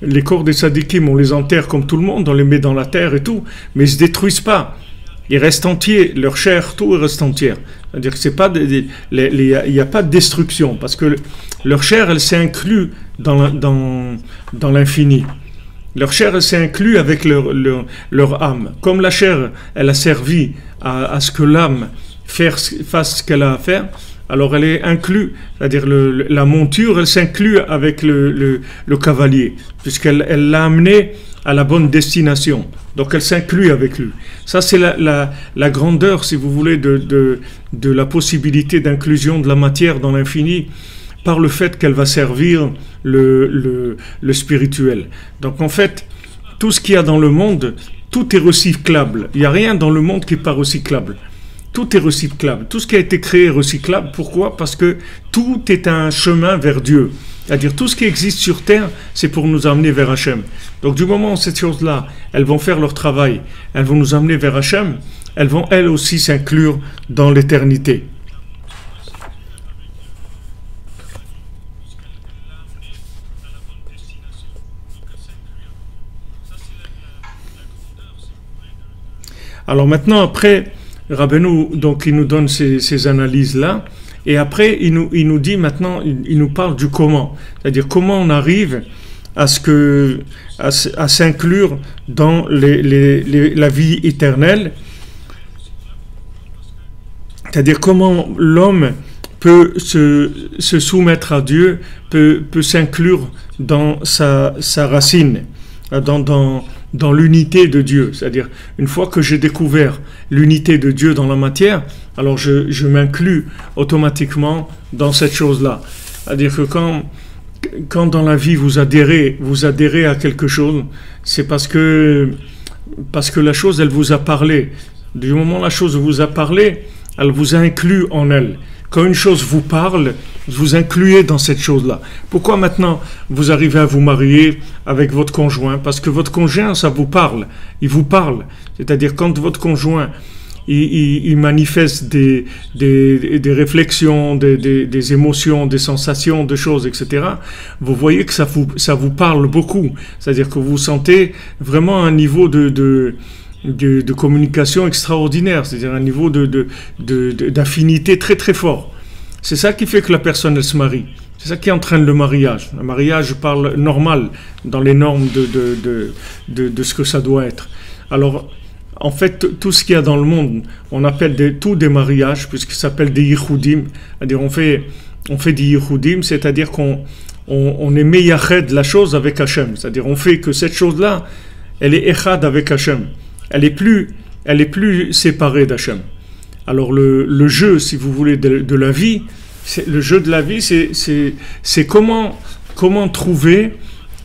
on les enterre comme tout le monde, on les met dans la terre et tout, mais ils ne se détruisent pas. Ils restent entiers, leur chair, tout reste entière. C'est-à-dire que il n'y a pas de destruction, parce que leur chair, elle s'est inclue dans l'infini. Leur chair, elle s'est inclue avec leur âme. Comme la chair, elle a servi à ce que l'âme fasse ce qu'elle a à faire, alors elle est inclue, c'est-à-dire la monture, elle s'inclut avec le cavalier, puisqu'elle l'a amené à la bonne destination. Donc elle s'inclut avec lui. Ça, c'est la grandeur, si vous voulez, de la possibilité d'inclusion de la matière dans l'infini, par le fait qu'elle va servir le spirituel. Donc en fait, tout ce qu'il y a dans le monde, tout est recyclable. Il n'y a rien dans le monde qui n'est pas recyclable. Tout est recyclable. Tout ce qui a été créé est recyclable. Pourquoi? Parce que tout est un chemin vers Dieu. C'est-à-dire tout ce qui existe sur terre, c'est pour nous amener vers Hachem. Donc du moment où ces choses-là, elles vont faire leur travail, elles vont nous amener vers Hachem, elles vont elles aussi s'inclure dans l'éternité. Alors maintenant, après, Rabbeinu, donc il nous donne ces analyses-là, et après il nous dit maintenant, il nous parle du comment, c'est-à-dire comment on arrive à s'inclure dans la vie éternelle, c'est-à-dire comment l'homme peut se soumettre à Dieu, peut s'inclure dans sa racine, dans l'unité de Dieu. C'est-à-dire, une fois que j'ai découvert l'unité de Dieu dans la matière, alors je m'inclus automatiquement dans cette chose-là. C'est-à-dire que quand dans la vie vous adhérez à quelque chose, c'est parce que la chose, elle vous a parlé. Du moment où la chose vous a parlé, elle vous a inclus en elle. Quand une chose vous parle, vous incluez dans cette chose-là. Pourquoi maintenant vous arrivez à vous marier avec votre conjoint? Parce que votre conjoint, ça vous parle. Il vous parle. C'est-à-dire quand votre conjoint, il manifeste des réflexions, des émotions, des sensations, des choses, etc., vous voyez que ça vous parle beaucoup. C'est-à-dire que vous sentez vraiment un niveau de communication extraordinaire, c'est-à-dire un niveau d'affinité très très fort. C'est ça qui fait que la personne, elle se marie. C'est ça qui entraîne le mariage. Le mariage, je parle normal, dans les normes de ce que ça doit être. Alors, en fait, tout ce qu'il y a dans le monde, on appelle tous des mariages, puisqu'ils s'appellent des yichudim. C'est-à-dire, on fait des yichudim, c'est-à-dire qu'on est meyached la chose avec Hachem. C'est-à-dire, on fait que cette chose-là, elle est echad avec Hachem. Elle est plus séparée d'Hachem. Alors le jeu, si vous voulez, de la vie, le jeu de la vie, c'est comment trouver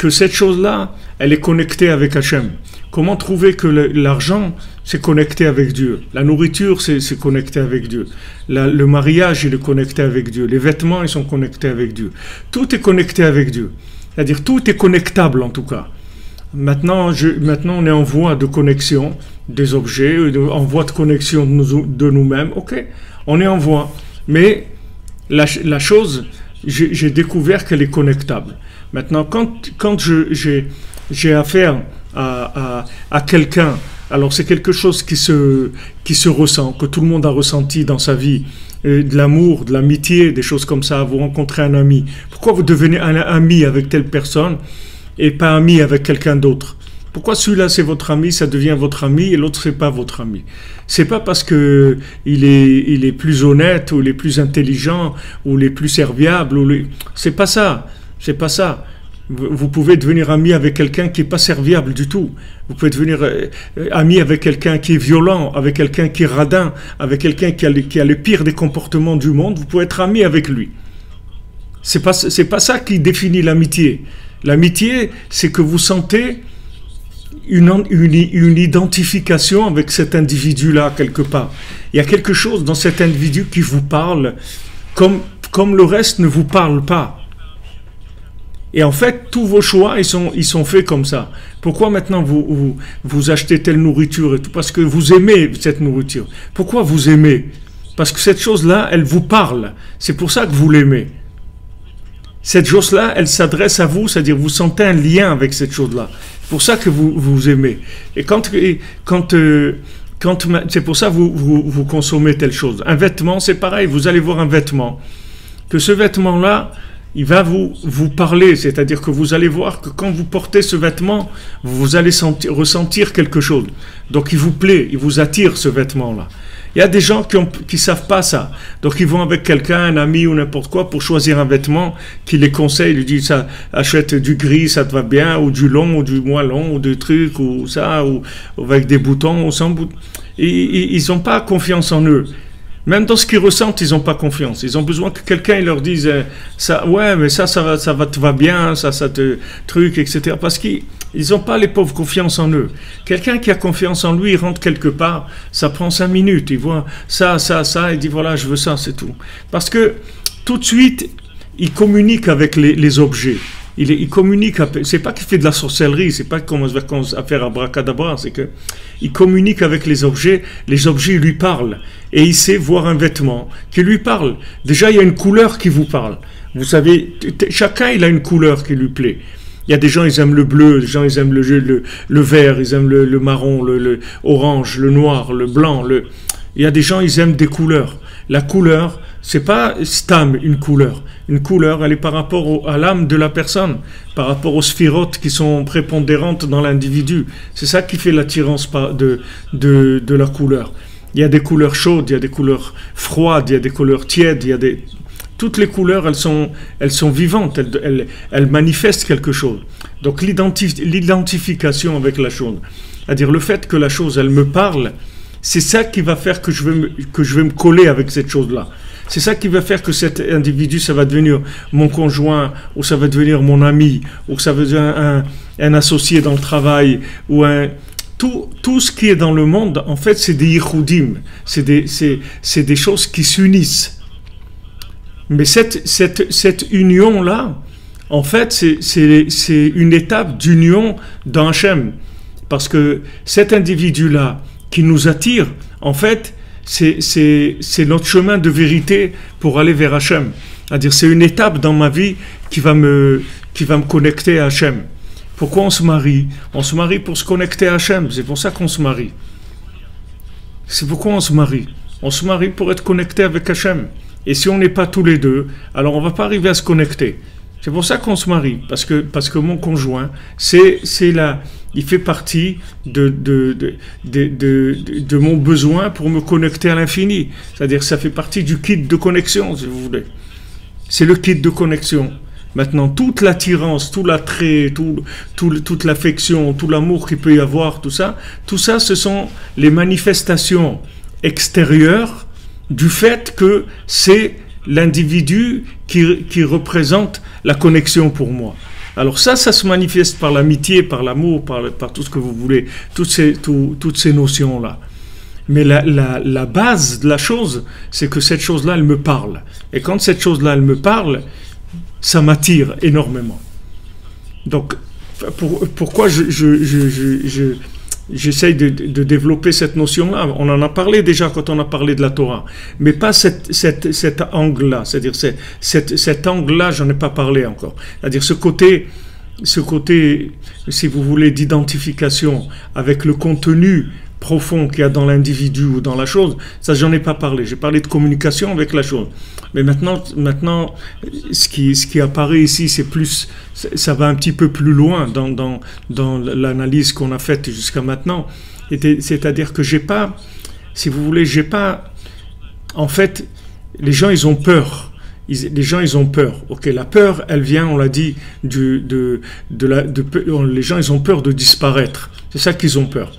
que cette chose-là, elle est connectée avec Hachem. Comment trouver que l'argent, c'est connecté avec Dieu? La nourriture, c'est connecté avec Dieu. Le mariage, il est connecté avec Dieu. Les vêtements, ils sont connectés avec Dieu. Tout est connecté avec Dieu. C'est-à-dire, tout est connectable en tout cas. Maintenant, on est en voie de connexion des objets, en voie de connexion de nous-mêmes. Ok, on est en voie. Mais la chose, j'ai découvert qu'elle est connectable. Maintenant, quand j'ai affaire à quelqu'un, alors c'est quelque chose qui se ressent, que tout le monde a ressenti dans sa vie, de l'amour, de l'amitié, des choses comme ça. Vous rencontrez un ami. Pourquoi vous devenez un ami avec telle personne et pas ami avec quelqu'un d'autre? Pourquoi celui-là c'est votre ami, ça devient votre ami et l'autre c'est pas votre ami? C'est pas parce que il est plus honnête ou il est plus intelligent ou il est plus serviable c'est pas ça. C'est pas ça. Vous pouvez devenir ami avec quelqu'un qui n'est pas serviable du tout. Vous pouvez devenir ami avec quelqu'un qui est violent, avec quelqu'un qui est radin, avec quelqu'un qui a le pire des comportements du monde. Vous pouvez être ami avec lui. C'est pas ça qui définit l'amitié. L'amitié, c'est que vous sentez une identification avec cet individu-là quelque part. Il y a quelque chose dans cet individu qui vous parle comme le reste ne vous parle pas. Et en fait, tous vos choix, ils sont faits comme ça. Pourquoi maintenant vous achetez telle nourriture et tout? Parce que vous aimez cette nourriture. Pourquoi vous aimez? Parce que cette chose-là, elle vous parle. C'est pour ça que vous l'aimez. Cette chose-là, elle s'adresse à vous, c'est-à-dire vous sentez un lien avec cette chose-là. C'est pour ça que vous aimez. Et c'est pour ça que vous consommez telle chose. Un vêtement, c'est pareil. Vous allez voir un vêtement. Que ce vêtement-là, il va vous parler, c'est-à-dire que vous allez voir que quand vous portez ce vêtement, vous allez ressentir quelque chose. Donc il vous plaît, il vous attire ce vêtement-là. Il y a des gens qui savent pas ça. Donc ils vont avec quelqu'un, un ami ou n'importe quoi, pour choisir un vêtement qui les conseille, lui dit ça, achète du gris, ça te va bien, ou du long, ou du moins long, ou des trucs, ou ça, ou avec des boutons, ou sans boutons. Et ils n'ont pas confiance en eux. Même dans ce qu'ils ressentent, ils n'ont pas confiance. Ils ont besoin que quelqu'un leur dise ça, ouais, mais ça te va bien, ça te truc, etc. Parce qu'ils n'ont pas, les pauvres, confiance en eux. Quelqu'un qui a confiance en lui, il rentre quelque part, ça prend 5 minutes, il voit ça, il dit voilà, je veux ça, c'est tout. Parce que tout de suite, il communique avec les objets. Il communique, c'est pas qu'il fait de la sorcellerie, c'est pas qu'il commence à faire abracadabra, c'est que il communique avec les objets lui parlent, et il sait voir un vêtement qui lui parle. Déjà, il y a une couleur qui vous parle. Vous savez, chacun, il a une couleur qui lui plaît. Il y a des gens, ils aiment le bleu, des gens, ils aiment le vert, ils aiment le marron, le orange, le noir, le blanc, il y a des gens, ils aiment des couleurs. La couleur, c'est pas stam, une couleur. Une couleur, elle est par rapport à l'âme de la personne, par rapport aux sphirotes qui sont prépondérantes dans l'individu. C'est ça qui fait l'attirance de la couleur. Il y a des couleurs chaudes, il y a des couleurs froides, il y a des couleurs tièdes, toutes les couleurs, elles sont vivantes, elles manifestent quelque chose. Donc l'identification avec la chose, c'est-à-dire le fait que la chose, elle me parle, c'est ça qui va faire que je vais me coller avec cette chose-là. C'est ça qui va faire que cet individu, ça va devenir mon conjoint, ou ça va devenir mon ami, ou ça va devenir un associé dans le travail, ou tout ce qui est dans le monde, en fait, c'est des yichoudim, c'est des choses qui s'unissent. Mais cette union-là, en fait, c'est une étape d'union dans Hachem. Parce que cet individu-là qui nous attire, en fait, c'est notre chemin de vérité pour aller vers Hachem. C'est-à-dire, c'est une étape dans ma vie qui va me connecter à Hachem. Pourquoi on se marie? On se marie pour se connecter à Hachem. C'est pour ça qu'on se marie. C'est pourquoi on se marie. On se marie pour être connecté avec Hachem. Et si on n'est pas tous les deux, alors on ne va pas arriver à se connecter. C'est pour ça qu'on se marie. Parce que mon conjoint, il fait partie de mon besoin pour me connecter à l'infini. C'est-à-dire ça fait partie du kit de connexion, si vous voulez. C'est le kit de connexion. Maintenant, toute l'attirance, tout l'attrait, toute l'affection, tout l'amour qu'il peut y avoir, tout ça, ce sont les manifestations extérieures du fait que c'est l'individu qui représente la connexion pour moi. Alors ça se manifeste par l'amitié, par l'amour, par tout ce que vous voulez, toutes ces notions-là. Mais la base de la chose, c'est que cette chose-là, elle me parle. Et quand cette chose-là, elle me parle, ça m'attire énormément. Donc, pourquoi j'essaye de développer cette notion-là? On en a parlé déjà quand on a parlé de la Torah, mais pas cet angle-là. C'est-à-dire cet angle-là, j'en ai pas parlé encore. C'est-à-dire ce côté, si vous voulez, d'identification avec le contenu profond qu'il y a dans l'individu ou dans la chose, ça j'en ai pas parlé. J'ai parlé de communication avec la chose. Mais maintenant, ce qui apparaît ici, c'est plus, ça va un petit peu plus loin dans l'analyse qu'on a faite jusqu'à maintenant. C'est-à-dire que j'ai pas, si vous voulez, en fait, les gens ils ont peur. Les gens ils ont peur. Ok, la peur, elle vient, on l'a dit, les gens ils ont peur de disparaître. C'est ça qu'ils ont peur.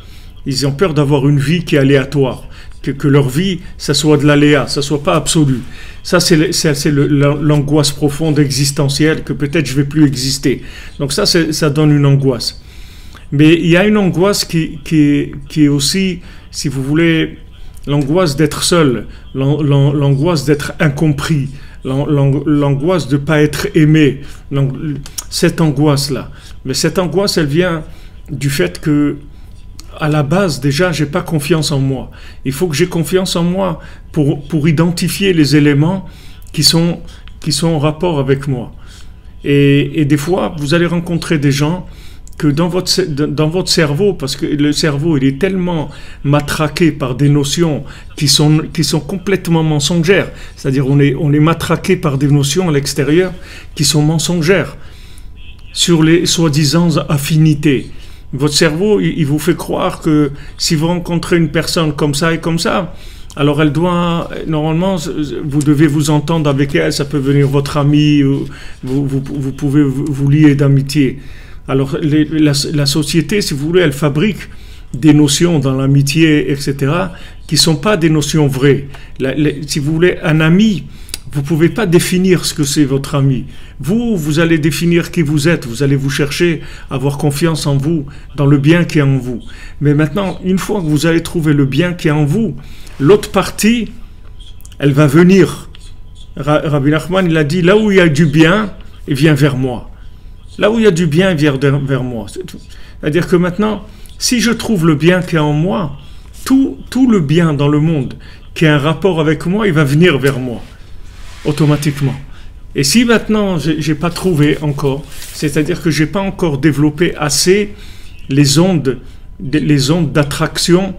Ils ont peur d'avoir une vie qui est aléatoire, que leur vie, ça soit de l'aléa, ça soit pas absolu. Ça, c'est l'angoisse profonde existentielle, que peut-être je vais plus exister. Donc ça donne une angoisse. Mais il y a une angoisse qui est aussi, si vous voulez, l'angoisse d'être seul, l'angoisse d'être incompris, l'angoisse de ne pas être aimé, cette angoisse-là. Mais cette angoisse, elle vient du fait que à la base, déjà, j'ai pas confiance en moi. Il faut que j'ai confiance en moi pour identifier les éléments qui sont en rapport avec moi. Et des fois, vous allez rencontrer des gens que dans votre cerveau, parce que le cerveau, il est tellement matraqué par des notions qui sont complètement mensongères. C'est-à-dire, on est matraqué par des notions à l'extérieur qui sont mensongères sur les soi-disant affinités. Votre cerveau, il vous fait croire que si vous rencontrez une personne comme ça et comme ça, alors elle doit, normalement, vous devez vous entendre avec elle, ça peut venir votre ami, vous pouvez vous lier d'amitié. Alors la société, si vous voulez, elle fabrique des notions dans l'amitié, etc., qui ne sont pas des notions vraies. Si vous voulez, un ami, vous ne pouvez pas définir ce que c'est votre ami. Vous allez définir qui vous êtes, vous allez vous chercher à avoir confiance en vous, dans le bien qui est en vous. Mais maintenant, une fois que vous allez trouver le bien qui est en vous, l'autre partie, elle va venir. Rabbi Nachman, il a dit, là où il y a du bien, il vient vers moi. Là où il y a du bien, il vient vers moi. C'est-à-dire que maintenant, si je trouve le bien qui est en moi, tout le bien dans le monde qui a un rapport avec moi, il va venir vers moi. Automatiquement. Et si maintenant j'ai pas trouvé encore, c'est-à-dire que j'ai pas encore développé assez les ondes d'attraction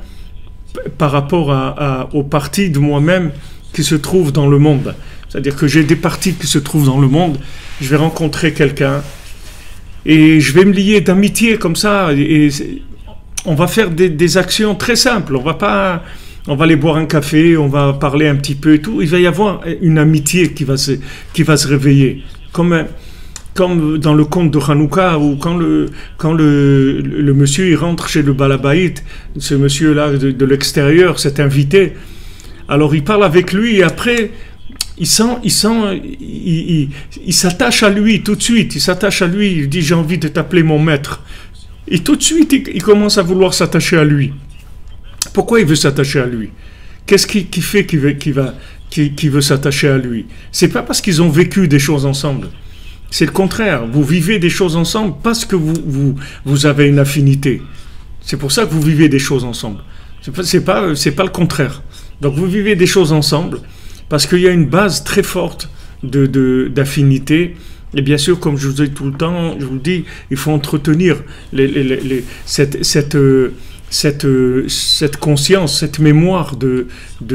par rapport aux parties de moi-même qui se trouvent dans le monde. C'est-à-dire que j'ai des parties qui se trouvent dans le monde, je vais rencontrer quelqu'un et je vais me lier d'amitié comme ça et on va faire des actions très simples, on va aller boire un café, on va parler un petit peu et tout. Il va y avoir une amitié qui va se réveiller. Comme dans le conte de Hanouka, où quand le monsieur il rentre chez le Balabaït, ce monsieur-là de l'extérieur, cet invité, alors il parle avec lui et après, il s'attache à lui tout de suite. Il s'attache à lui, il dit « j'ai envie de t'appeler mon maître ». Et tout de suite, il commence à vouloir s'attacher à lui. Pourquoi il veut s'attacher à lui? Qu'est-ce qui fait qu'il veut s'attacher à lui? C'est pas parce qu'ils ont vécu des choses ensemble. C'est le contraire. Vous vivez des choses ensemble parce que vous avez une affinité. C'est pour ça que vous vivez des choses ensemble. C'est pas le contraire. Donc vous vivez des choses ensemble parce qu'il y a une base très forte d'affinité. Et bien sûr, comme je vous dis tout le temps, je vous dis, il faut entretenir cette conscience, cette mémoire de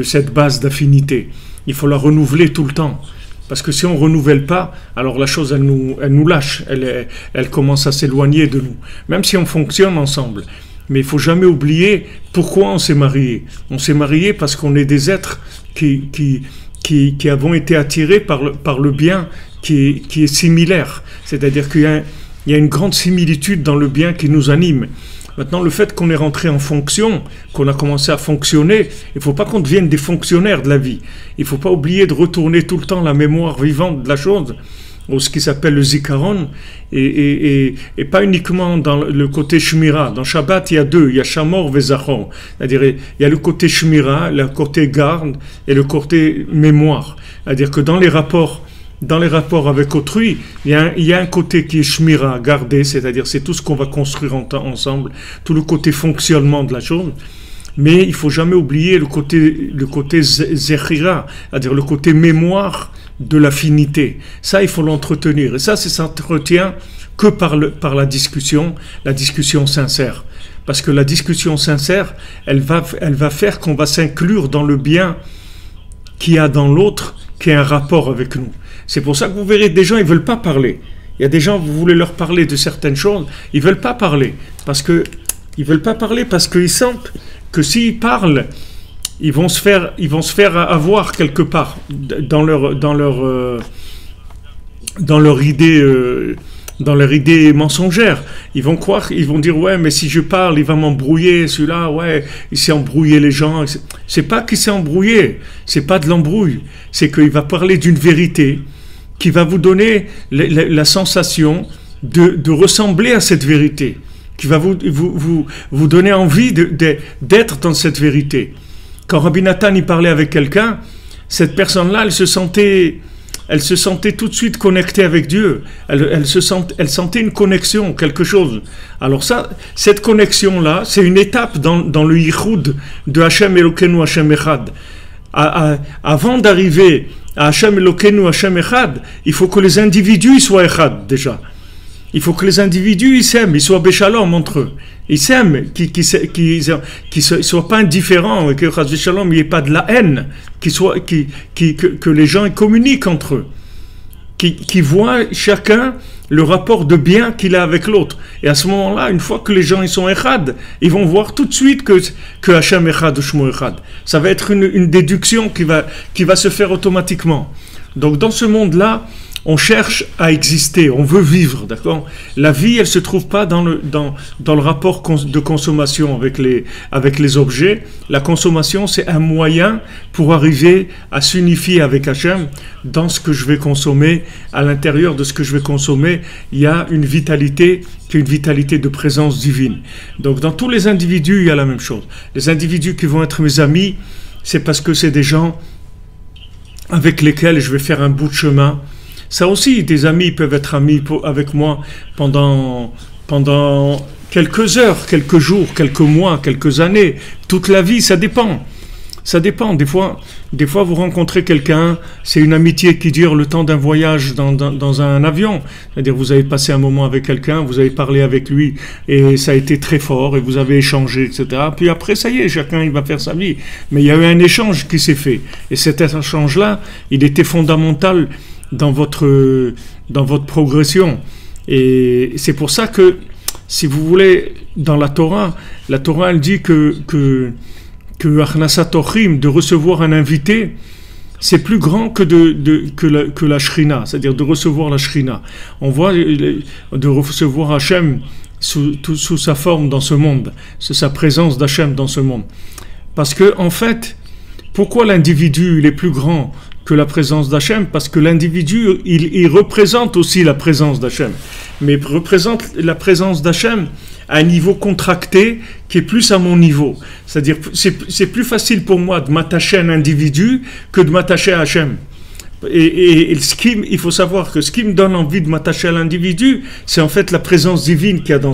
cette base d'affinité. Il faut la renouveler tout le temps. Parce que si on ne renouvelle pas, alors la chose, elle nous lâche. Elle commence à s'éloigner de nous. Même si on fonctionne ensemble. Mais il ne faut jamais oublier pourquoi on s'est mariés. On s'est mariés parce qu'on est des êtres qui avons été attirés par le bien qui est similaire. C'est-à-dire qu'il y a une grande similitude dans le bien qui nous anime. Maintenant, le fait qu'on est rentré en fonction, qu'on a commencé à fonctionner, il ne faut pas qu'on devienne des fonctionnaires de la vie. Il ne faut pas oublier de retourner tout le temps la mémoire vivante de la chose. ou ce qui s'appelle le zikaron, et pas uniquement dans le côté shmira. Dans Shabbat, il y a deux, il y a shamor vezachor, c'est-à-dire il y a le côté shmira, le côté garde et le côté mémoire. C'est-à-dire que dans les rapports avec autrui, il y a un côté qui est shmira, garder, c'est-à-dire c'est tout ce qu'on va construire ensemble, tout le côté fonctionnement de la chose. Mais il ne faut jamais oublier le côté zechira, c'est-à-dire le côté mémoire de l'affinité. Ça, il faut l'entretenir. Et ça s'entretient que par la discussion sincère. Parce que la discussion sincère, elle va faire qu'on va s'inclure dans le bien qu'il y a dans l'autre, qui a un rapport avec nous. C'est pour ça que vous verrez des gens, ils ne veulent pas parler. Il y a des gens, vous voulez leur parler de certaines choses, ils ne veulent pas parler. Parce qu'ils sentent que s'ils parlent, ils vont se faire avoir quelque part dans leur idée mensongère. Ils vont croire, ils vont dire ouais, mais si je parle, il va m'embrouiller. Celui-là, ouais, il s'est embrouillé les gens. C'est pas qu'il s'est embrouillé, c'est pas de l'embrouille, c'est qu'il va parler d'une vérité qui va vous donner la sensation de ressembler à cette vérité, qui va vous donner envie d'être dans cette vérité. Quand Rabbi Nathan y parlait avec quelqu'un, cette personne-là, elle se sentait tout de suite connectée avec Dieu. Elle sentait une connexion, quelque chose. Alors cette connexion-là, c'est une étape dans le yichud de Hashem Elokeinu Hashem Echad. Avant d'arriver à Hashem Elokeinu Hashem Echad, il faut que les individus soient Echad déjà. Il faut que les individus ils s'aiment, ils soient béchalom entre eux. Ils s'aiment, qu'ils ne soient pas indifférents, que il n'y ait pas de la haine, que les gens ils communiquent entre eux, qui voient chacun le rapport de bien qu'il a avec l'autre. Et à ce moment-là, une fois que les gens ils sont echad, ils vont voir tout de suite que Hashem echad ou Shmo echad. Ça va être une déduction qui va se faire automatiquement. Donc dans ce monde-là, on cherche à exister, on veut vivre, d'accord? La vie, elle se trouve pas dans le rapport de consommation avec les objets. La consommation, c'est un moyen pour arriver à s'unifier avec Hachem dans ce que je vais consommer. À l'intérieur de ce que je vais consommer, il y a une vitalité qui est une vitalité de présence divine. Donc dans tous les individus, il y a la même chose. Les individus qui vont être mes amis, c'est parce que c'est des gens avec lesquels je vais faire un bout de chemin. Ça aussi, des amis peuvent être amis avec moi pendant quelques heures, quelques jours, quelques mois, quelques années, toute la vie, ça dépend. Ça dépend. Des fois, vous rencontrez quelqu'un, c'est une amitié qui dure le temps d'un voyage dans un avion. C'est-à-dire, vous avez passé un moment avec quelqu'un, vous avez parlé avec lui, et ça a été très fort, et vous avez échangé, etc. Puis après, ça y est, chacun, il va faire sa vie. Mais il y a eu un échange qui s'est fait. Et cet échange-là, il était fondamental dans votre progression. Et c'est pour ça que, si vous voulez, dans la Torah, elle dit que Achnasat Ochim, de recevoir un invité, c'est plus grand que la Shrina, c'est-à-dire de recevoir la Shrina. On voit de recevoir Hachem sous sa forme dans ce monde, c'est sa présence d'Hachem dans ce monde. Parce que, en fait, pourquoi l'individu il est plus grand que la présence d'Hachem? Parce que l'individu, il représente aussi la présence d'Hachem. Mais il représente la présence d'Hachem à un niveau contracté qui est plus à mon niveau. C'est-à-dire, c'est plus facile pour moi de m'attacher à un individu que de m'attacher à Hachem. Et il faut savoir que ce qui me donne envie de m'attacher à l'individu, c'est en fait la présence divine qu'il y a dans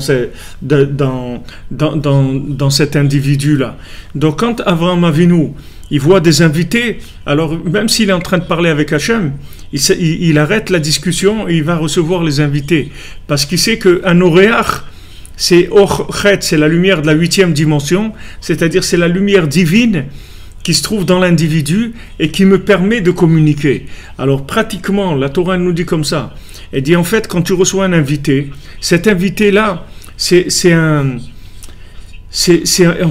cet individu-là. Donc quand Avraham Avinu, il voit des invités, alors même s'il est en train de parler avec Hachem, il arrête la discussion et il va recevoir les invités. Parce qu'il sait qu'un oréach, c'est Or-Chet, c'est la lumière de la 8e dimension, c'est-à-dire c'est la lumière divine qui se trouve dans l'individu et qui me permet de communiquer. Alors pratiquement, la Torah nous dit comme ça. Elle dit en fait, quand tu reçois un invité, cet invité-là, c'est en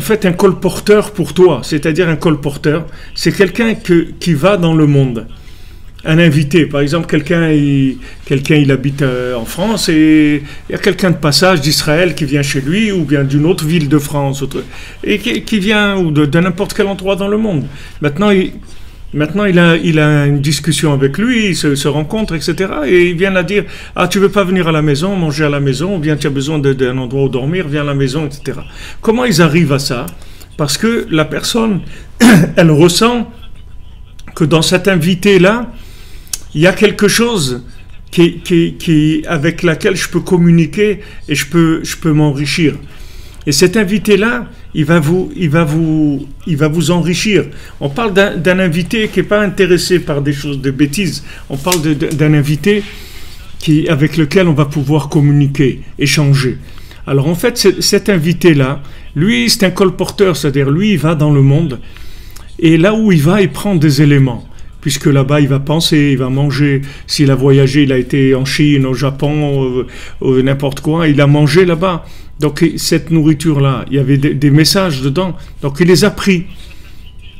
fait un colporteur pour toi. C'est-à-dire un colporteur, c'est quelqu'un qui va dans le monde. Un invité, par exemple, quelqu'un il habite en France et il y a quelqu'un de passage d'Israël qui vient chez lui ou bien d'une autre ville de France et qui vient ou de n'importe quel endroit dans le monde. Maintenant, Maintenant, il a une discussion avec lui, ils se rencontrent, etc. Et ils viennent à dire, ah, tu veux pas venir à la maison, manger à la maison, ou bien tu as besoin d'un endroit où dormir, viens à la maison, etc. Comment ils arrivent à ça? Parce que la personne, elle ressent que dans cet invité-là, il y a quelque chose avec laquelle je peux communiquer et je peux m'enrichir. Et cet invité-là, il va vous enrichir. On parle d'un invité qui n'est pas intéressé par des choses de bêtises. On parle d'un invité avec lequel on va pouvoir communiquer, échanger. Alors en fait, cet invité-là, lui, c'est un colporteur, c'est-à-dire lui, il va dans le monde et là où il va, il prend des éléments. Puisque là-bas, il va penser, il va manger. S'il a voyagé, il a été en Chine, au Japon, n'importe quoi, il a mangé là-bas. Donc cette nourriture-là, il y avait des messages dedans. Donc il les a pris.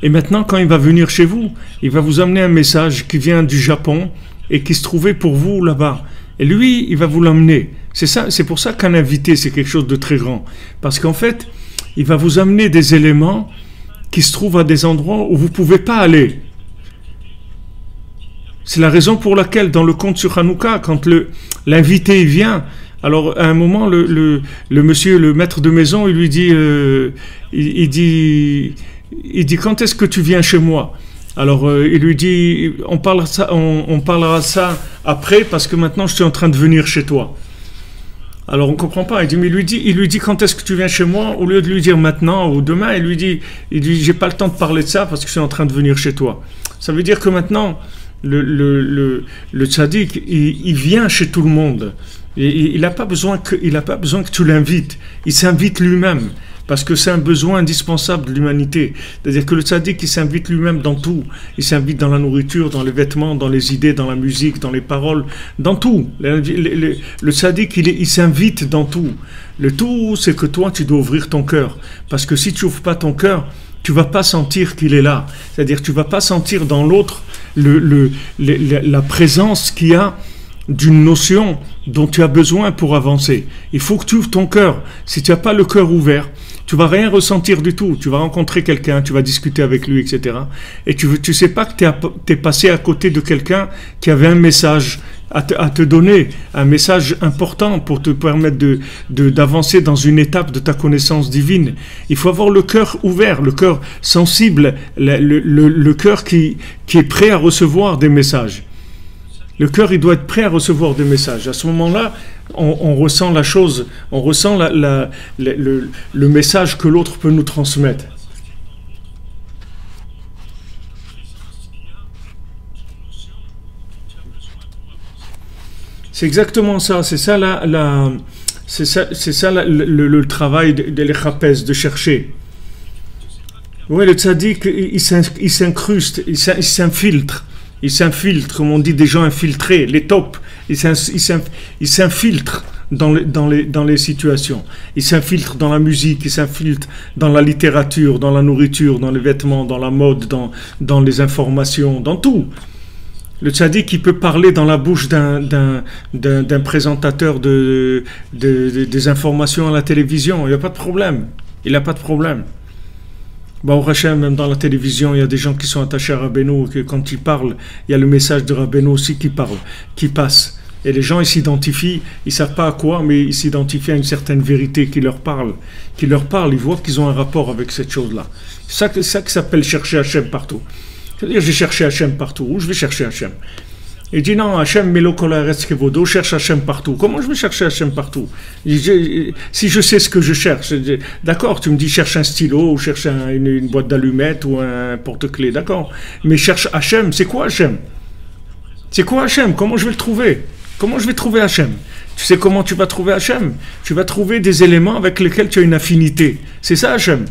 Et maintenant, quand il va venir chez vous, il va vous amener un message qui vient du Japon et qui se trouvait pour vous là-bas. Et lui, il va vous l'amener. C'est pour ça qu'un invité, c'est quelque chose de très grand. Parce qu'en fait, il va vous amener des éléments qui se trouvent à des endroits où vous ne pouvez pas aller. C'est la raison pour laquelle, dans le conte sur Hanouka, quand l'invité vient, alors à un moment, le monsieur, le maître de maison, il lui dit, il dit, quand est-ce que tu viens chez moi? Alors il lui dit, on parlera ça après, parce que maintenant je suis en train de venir chez toi. Alors on comprend pas. Il dit, mais il lui dit quand est-ce que tu viens chez moi? Au lieu de lui dire maintenant ou demain, il lui dit, j'ai pas le temps de parler de ça parce que je suis en train de venir chez toi. Ça veut dire que maintenant, le tzaddik, il vient chez tout le monde. Et il n'a pas besoin que tu l'invites. Il s'invite lui-même. Parce que c'est un besoin indispensable de l'humanité. C'est-à-dire que le tzaddik, il s'invite lui-même dans tout. Il s'invite dans la nourriture, dans les vêtements, dans les idées, dans la musique, dans les paroles, dans tout. Le tzaddik, il s'invite dans tout. Le tout, c'est que toi, tu dois ouvrir ton cœur. Parce que si tu n'ouvres pas ton cœur, tu vas pas sentir qu'il est là. C'est-à-dire tu vas pas sentir dans l'autre la présence qu'il y a d'une notion dont tu as besoin pour avancer. Il faut que tu ouvres ton cœur. Si tu n'as pas le cœur ouvert, tu vas rien ressentir du tout. Tu vas rencontrer quelqu'un, tu vas discuter avec lui, etc. Et tu sais pas que tu es passé à côté de quelqu'un qui avait un message à te donner, un message important pour te permettre d'avancer dans une étape de ta connaissance divine. Il faut avoir le cœur ouvert, le cœur sensible, le cœur qui est prêt à recevoir des messages. Le cœur, il doit être prêt à recevoir des messages. À ce moment-là, on ressent la chose, on ressent le message que l'autre peut nous transmettre. C'est exactement ça. C'est ça le travail de l'Echapès, de chercher. Oui, le tzaddik, il s'incruste, il s'infiltre. Il s'infiltre, comme on dit, des gens infiltrés, les tops. Il s'infiltre dans les situations. Il s'infiltre dans la musique, il s'infiltre dans la littérature, dans la nourriture, dans les vêtements, dans la mode, dans les informations, dans tout. Le tzaddik, il peut parler dans la bouche d'un présentateur des informations à la télévision. Il n'y a pas de problème. Il n'a pas de problème. Au Hachem, même dans la télévision, il y a des gens qui sont attachés à Rabbeinu, que quand ils parlent, il y a le message de Rabbeinu aussi qui parle, qui passe. Et les gens, ils s'identifient, ils ne savent pas à quoi, mais ils s'identifient à une certaine vérité qui leur parle. Ils voient qu'ils ont un rapport avec cette chose-là. C'est ça qui s'appelle chercher Hachem partout. C'est-à-dire, j'ai cherché Hachem partout. Où je vais chercher Hachem? Il dit non, Hachem Melokola cherche Hachem partout. Comment je vais chercher Hachem partout? Si je sais ce que je cherche, d'accord, tu me dis cherche un stylo, ou cherche une boîte d'allumettes, ou un porte-clés, d'accord. Mais cherche Hachem, c'est quoi Hachem? C'est quoi Hachem? Comment je vais le trouver? Comment je vais trouver Hachem? Tu sais comment tu vas trouver Hachem? Tu vas trouver des éléments avec lesquels tu as une affinité. C'est ça Hachem.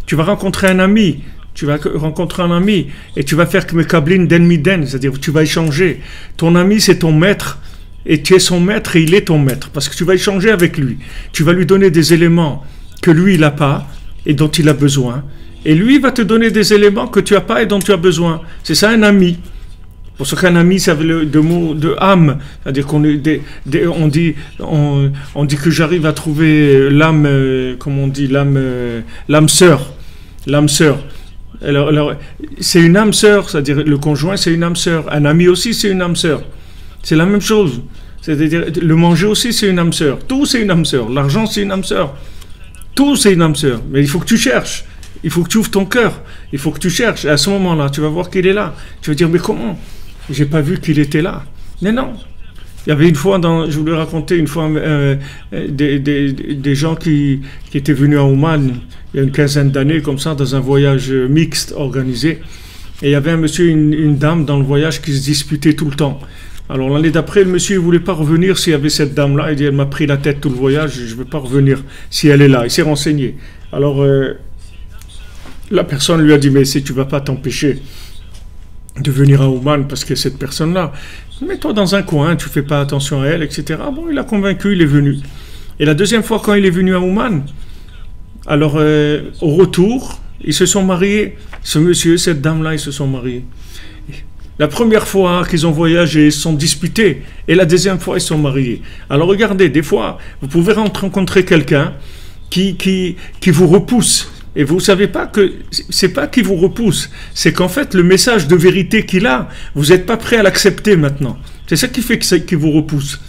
Tu vas rencontrer un ami. Tu vas rencontrer un ami et tu vas faire que mekablin den miden, c'est-à-dire que tu vas échanger. Ton ami, c'est ton maître et tu es son maître et il est ton maître parce que tu vas échanger avec lui. Tu vas lui donner des éléments que lui, il n'a pas et dont il a besoin. Et lui va te donner des éléments que tu n'as pas et dont tu as besoin. C'est ça un ami. Pour ce qu'un ami, ça veut le mot de âme. C'est-à-dire qu'on dit que j'arrive à trouver l'âme, comment on dit, l'âme sœur. L'âme sœur. C'est une âme sœur, c'est-à-dire le conjoint, c'est une âme sœur. Un ami aussi, c'est une âme sœur. C'est la même chose. C'est-à-dire, le manger aussi, c'est une âme sœur. Tout, c'est une âme sœur. L'argent, c'est une âme sœur. Tout, c'est une âme sœur. Mais il faut que tu cherches. Il faut que tu ouvres ton cœur. Il faut que tu cherches. Et à ce moment-là, tu vas voir qu'il est là. Tu vas dire, mais comment? J'ai pas vu qu'il était là. Mais non. Il y avait une fois, je voulais raconter une fois des gens qui étaient venus à Oman il y a une quinzaine d'années, comme ça, dans un voyage mixte organisé. Et il y avait un monsieur et une dame dans le voyage qui se disputaient tout le temps. Alors l'année d'après, le monsieur ne voulait pas revenir s'il y avait cette dame-là. Il dit, elle m'a pris la tête tout le voyage, je ne veux pas revenir si elle est là. Il s'est renseigné. Alors la personne lui a dit, mais si tu ne vas pas t'empêcher de venir à Oman parce qu'il y a cette personne-là, mets-toi dans un coin, tu ne fais pas attention à elle, etc. Bon, il a convaincu, il est venu. Et la deuxième fois, quand il est venu à Oman, alors au retour, ils se sont mariés. Ce monsieur, cette dame-là, ils se sont mariés. La première fois qu'ils ont voyagé, ils se sont disputés. Et la deuxième fois, ils se sont mariés. Alors regardez, des fois, vous pouvez rencontrer quelqu'un qui vous repousse. Et vous ne savez pas que c'est pas qu'il vous repousse. C'est qu'en fait, le message de vérité qu'il a, vous n'êtes pas prêt à l'accepter maintenant. C'est ça qui fait qu'il vous repousse.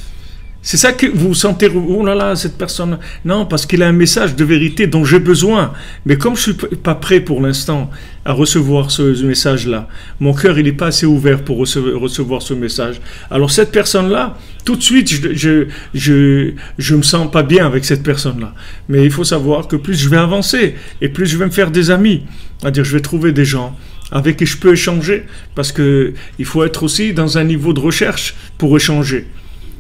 C'est ça que vous sentez, oh là là, cette personne. Non, parce qu'il a un message de vérité dont j'ai besoin. Mais comme je ne suis pas prêt pour l'instant à recevoir ce message-là, mon cœur, il n'est pas assez ouvert pour recevoir ce message. Alors cette personne-là, tout de suite, je me sens pas bien avec cette personne-là. Mais il faut savoir que plus je vais avancer et plus je vais me faire des amis. C'est-à-dire, je vais trouver des gens avec qui je peux échanger, parce que il faut être aussi dans un niveau de recherche pour échanger.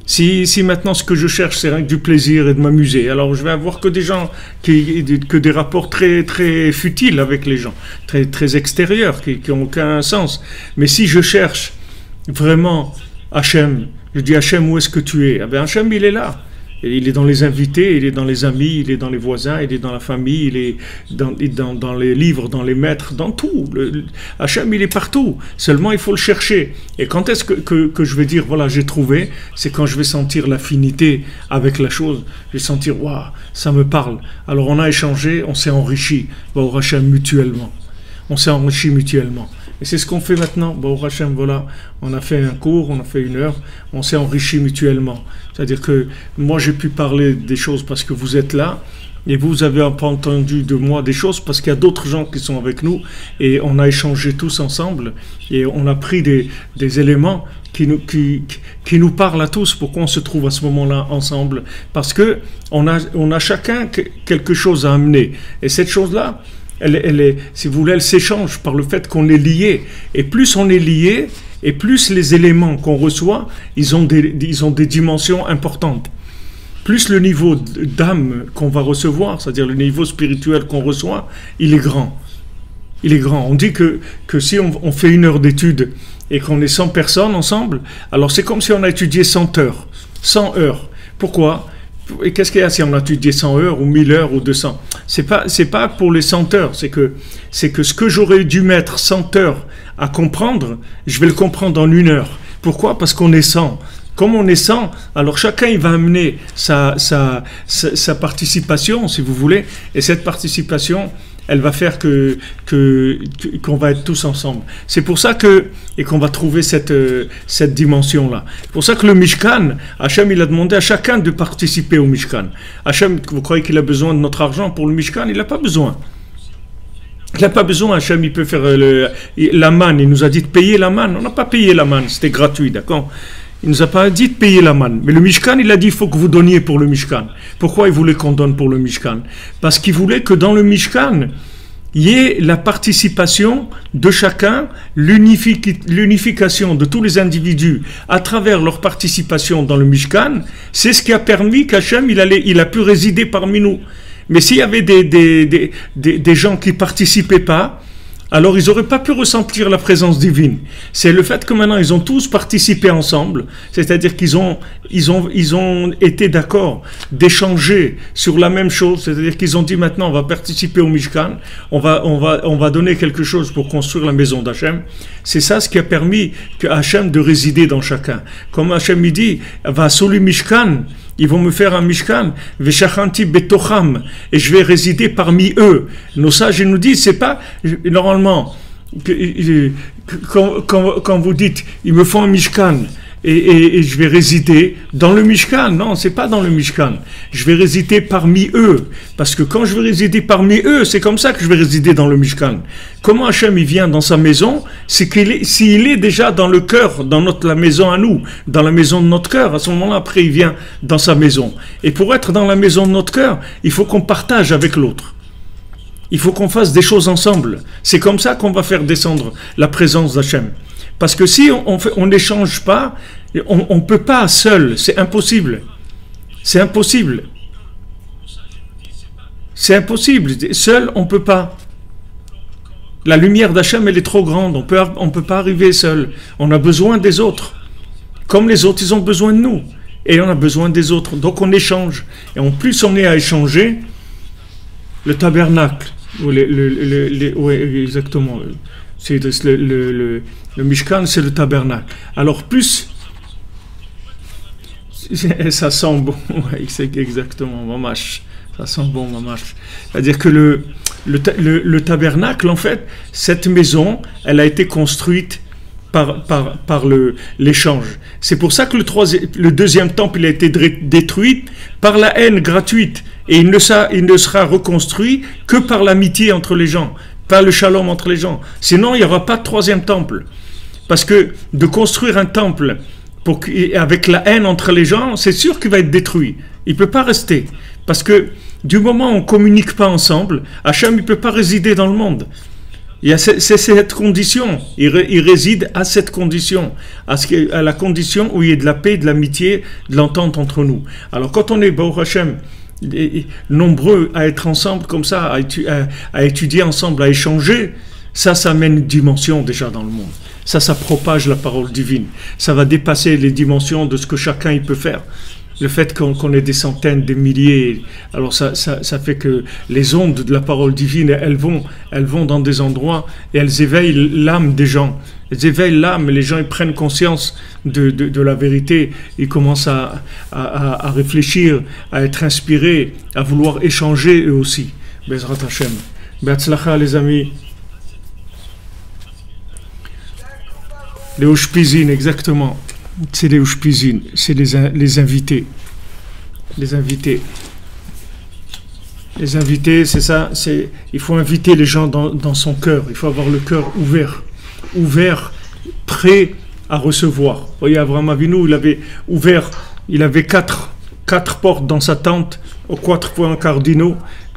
Si maintenant ce que je cherche c'est rien que du plaisir et de m'amuser, alors je vais avoir que des gens que des rapports très très futiles avec les gens, très très extérieurs, qui n'ont aucun sens. Mais si je cherche vraiment Hachem, je dis Hachem, où est-ce que tu es? Ah ben Hachem, il est là. Et il est dans les invités, il est dans les amis, il est dans les voisins, il est dans la famille, il est dans les livres, dans les maîtres, dans tout. Hachem, il est partout. Seulement, il faut le chercher. Et quand est-ce que je vais dire, voilà, j'ai trouvé? C'est quand je vais sentir l'affinité avec la chose. Je vais sentir, waouh, ça me parle. Alors, on a échangé, on s'est enrichi. Au Hachem, mutuellement. On s'est enrichi mutuellement. Et c'est ce qu'on fait maintenant. Bon, Hachem, voilà, on a fait un cours, on a fait 1 heure, on s'est enrichi mutuellement. C'est-à-dire que moi, j'ai pu parler des choses parce que vous êtes là, et vous avez entendu de moi des choses parce qu'il y a d'autres gens qui sont avec nous, et on a échangé tous ensemble, et on a pris des éléments qui nous parlent à tous. Pourquoi on se trouve à ce moment-là ensemble? Parce que on a chacun quelque chose à amener. Et cette chose-là, elle est, si vous voulez, elle s'échange par le fait qu'on est lié. Et plus on est lié, et plus les éléments qu'on reçoit, ils ont des dimensions importantes. Plus le niveau d'âme qu'on va recevoir, c'est-à-dire le niveau spirituel qu'on reçoit, il est grand. Il est grand. On dit que si on fait 1 heure d'étude et qu'on est 100 personnes ensemble, alors c'est comme si on a étudié 100 heures. 100 heures. Pourquoi ? Et qu'est-ce qu'il y a si on a étudié 100 heures ou 1000 heures ou 200? C'est pas pour les 100 heures, c'est que ce que j'aurais dû mettre 100 heures à comprendre, je vais le comprendre en 1 heure. Pourquoi? Parce qu'on est 100. Comme on est 100, alors chacun il va amener sa participation, si vous voulez, et cette participation, elle va faire qu'on va être tous ensemble. C'est pour ça qu'on va trouver cette dimension-là. C'est pour ça que le Mishkan, Hachem, il a demandé à chacun de participer au Mishkan. Hachem, vous croyez qu'il a besoin de notre argent pour le Mishkan? Il n'a pas besoin. Il n'a pas besoin, Hachem, il peut faire la manne. Il nous a dit de payer la manne. On n'a pas payé la manne, c'était gratuit, d'accord? Il ne nous a pas dit de payer la manne. Mais le Mishkan, il a dit il faut que vous donniez pour le Mishkan. Pourquoi il voulait qu'on donne pour le Mishkan? Parce qu'il voulait que dans le Mishkan, il y ait la participation de chacun, l'unification de tous les individus à travers leur participation dans le Mishkan. C'est ce qui a permis qu'Hachem, il a pu résider parmi nous. Mais s'il y avait des gens qui ne participaient pas, alors ils n'auraient pas pu ressentir la présence divine. C'est le fait que maintenant ils ont tous participé ensemble, c'est-à-dire qu'ils ont été d'accord d'échanger sur la même chose, c'est-à-dire qu'ils ont dit maintenant on va participer au Mishkan, on va donner quelque chose pour construire la maison d'Hachem. C'est ça ce qui a permis que Hachem de résider dans chacun. Comme Hachem il dit, va soli Mishkan, Ils vont me faire un Mishkan, Veshachanti betocham, et je vais résider parmi eux. Nos sages ils nous disent, c'est pas normalement quand vous dites, ils me font un Mishkan. Et je vais résider dans le Mishkan. Non, c'est pas dans le Mishkan. Je vais résider parmi eux. Parce que quand je vais résider parmi eux, c'est comme ça que je vais résider dans le Mishkan. Comment Hachem il vient dans sa maison? C'est s'il est déjà dans le cœur, dans la maison à nous, dans la maison de notre cœur, à ce moment-là, après, il vient dans sa maison. Et pour être dans la maison de notre cœur, il faut qu'on partage avec l'autre. Il faut qu'on fasse des choses ensemble. C'est comme ça qu'on va faire descendre la présence d'Hachem. Parce que si on n'échange pas, on ne peut pas seul, c'est impossible. C'est impossible. C'est impossible. Seul, on ne peut pas. La lumière d'Hachem, elle est trop grande. On peut pas arriver seul. On a besoin des autres. Comme les autres, ils ont besoin de nous. Et on a besoin des autres. Donc on échange. Et en plus, on est à échanger le tabernacle. Oui, exactement. C'est le Mishkan, c'est le tabernacle. Alors plus, ça sent bon, ouais, c'est exactement, mamash, ça sent bon, mamash. C'est-à-dire que le tabernacle, en fait, cette maison, elle a été construite par l'échange. C'est pour ça que le deuxième temple, il a été détruit par la haine gratuite. Et il ne sera reconstruit que par l'amitié entre les gens. Pas le shalom entre les gens. Sinon, il n'y aura pas de troisième temple. Parce que de construire un temple avec la haine entre les gens, c'est sûr qu'il va être détruit. Il ne peut pas rester. Parce que du moment où on ne communique pas ensemble, Hachem ne peut pas résider dans le monde. C'est cette condition. Il réside à cette condition. À la condition où il y ait de la paix, de l'amitié, de l'entente entre nous. Alors quand on est Baruch Hachem, nombreux à être ensemble comme ça, à étudier ensemble, à échanger, ça amène une dimension déjà dans le monde. Ça propage la parole divine. Ça va dépasser les dimensions de ce que chacun il peut faire. Le fait qu'on ait des centaines, des milliers, alors ça fait que les ondes de la parole divine, elles vont dans des endroits et elles éveillent l'âme des gens. Elles éveillent l'âme, les gens ils prennent conscience de la vérité, ils commencent à réfléchir, à être inspirés, à vouloir échanger eux aussi. Bezrat Hashem. Be'atzlacha les amis. Les Ushpizin, exactement. C'est les Ushpizin, c'est les invités. Les invités. Les invités, c'est ça, il faut inviter les gens dans son cœur. Il faut avoir le cœur ouvert, prêt à recevoir. Vous voyez, Abraham Avinu, il avait quatre portes dans sa tente, aux 4 points cardinaux,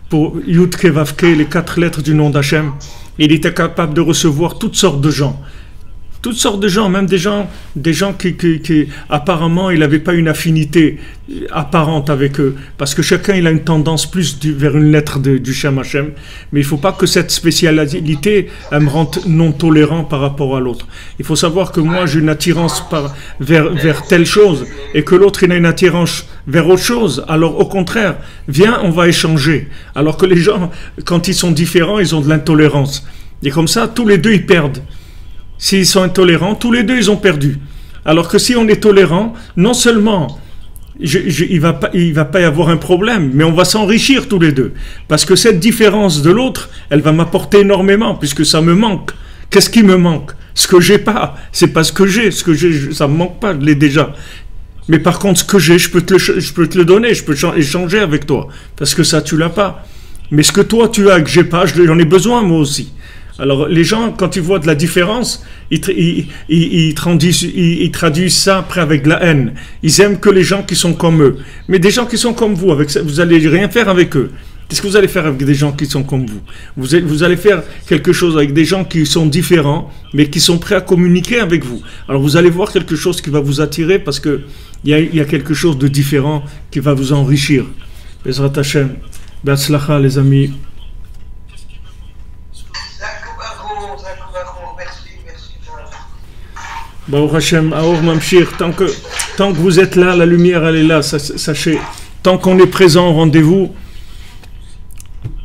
pour Yud Ke Vav Ke, les 4 lettres du nom d'Hachem. Il était capable de recevoir toutes sortes de gens. Toutes sortes de gens, même des gens qui apparemment, il n'avait pas une affinité apparente avec eux, parce que chacun, il a une tendance plus vers une lettre du Shem Hashem, mais il ne faut pas que cette spécialité, elle me rende non tolérant par rapport à l'autre. Il faut savoir que moi, j'ai une attirance vers telle chose, et que l'autre, il a une attirance vers autre chose. Alors, au contraire, viens, on va échanger. Alors que les gens, quand ils sont différents, ils ont de l'intolérance. Et comme ça, tous les deux, ils perdent. S'ils sont intolérants, tous les deux, ils ont perdu. Alors que si on est tolérant, non seulement il va pas y avoir un problème, mais on va s'enrichir tous les deux. Parce que cette différence de l'autre, elle va m'apporter énormément, puisque ça me manque. Qu'est-ce qui me manque? Ce que j'ai pas, c'est pas ce que j'ai. Ce que j'ai, ça me manque pas, je l'ai déjà. Mais par contre, ce que j'ai, je peux te le donner, je peux échanger avec toi. Parce que ça, tu l'as pas. Mais ce que toi, tu as, que j'ai pas, j'en ai besoin moi aussi. Alors les gens, quand ils voient de la différence, ils traduisent ça après avec de la haine. Ils aiment que les gens qui sont comme eux. Mais des gens qui sont comme vous, vous allez rien faire avec eux. Qu'est-ce que vous allez faire avec des gens qui sont comme vous? Vous allez faire quelque chose avec des gens qui sont différents, mais qui sont prêts à communiquer avec vous. Alors vous allez voir quelque chose qui va vous attirer parce que il y a quelque chose de différent qui va vous enrichir. Bezrat Hashem, Be'atzlacha les amis. Baruch Hashem, Aor Mamshir, tant que vous êtes là, la lumière elle est là, sachez, tant qu'on est présent au rendez-vous,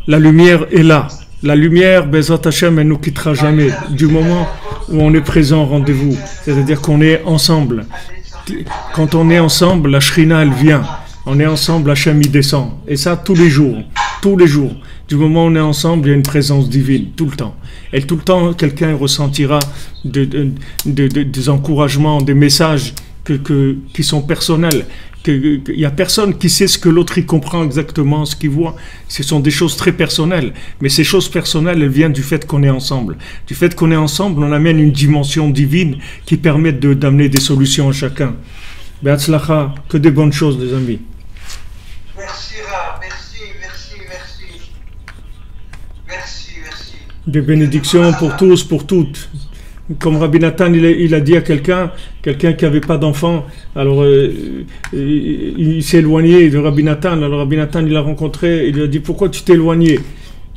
la lumière est là. La lumière, Bezrat Hashem, elle ne nous quittera jamais, du moment où on est présent au rendez-vous, c'est-à-dire qu'on est ensemble. Quand on est ensemble, la Shrina elle vient. on est ensemble, Hachem il descend. Et ça tous les jours, tous les jours. Du moment où on est ensemble, il y a une présence divine, tout le temps. Et tout le temps, quelqu'un ressentira des encouragements, des messages qui sont personnels. Il n'y a personne qui sait ce que l'autre y comprend exactement, ce qu'il voit. Ce sont des choses très personnelles. Mais ces choses personnelles, elles viennent du fait qu'on est ensemble. Du fait qu'on est ensemble, on amène une dimension divine qui permet d'amener des solutions à chacun. Be'atzlacha, que des bonnes choses, les amis. Merci, Rav. Merci. Des bénédictions pour tous, pour toutes. Comme Rabbi Nathan, il a dit à quelqu'un qui n'avait pas d'enfant, alors il s'est éloigné de Rabbi Nathan. Alors Rabbi Nathan, il l'a rencontré, il lui a dit pourquoi tu t'es éloigné?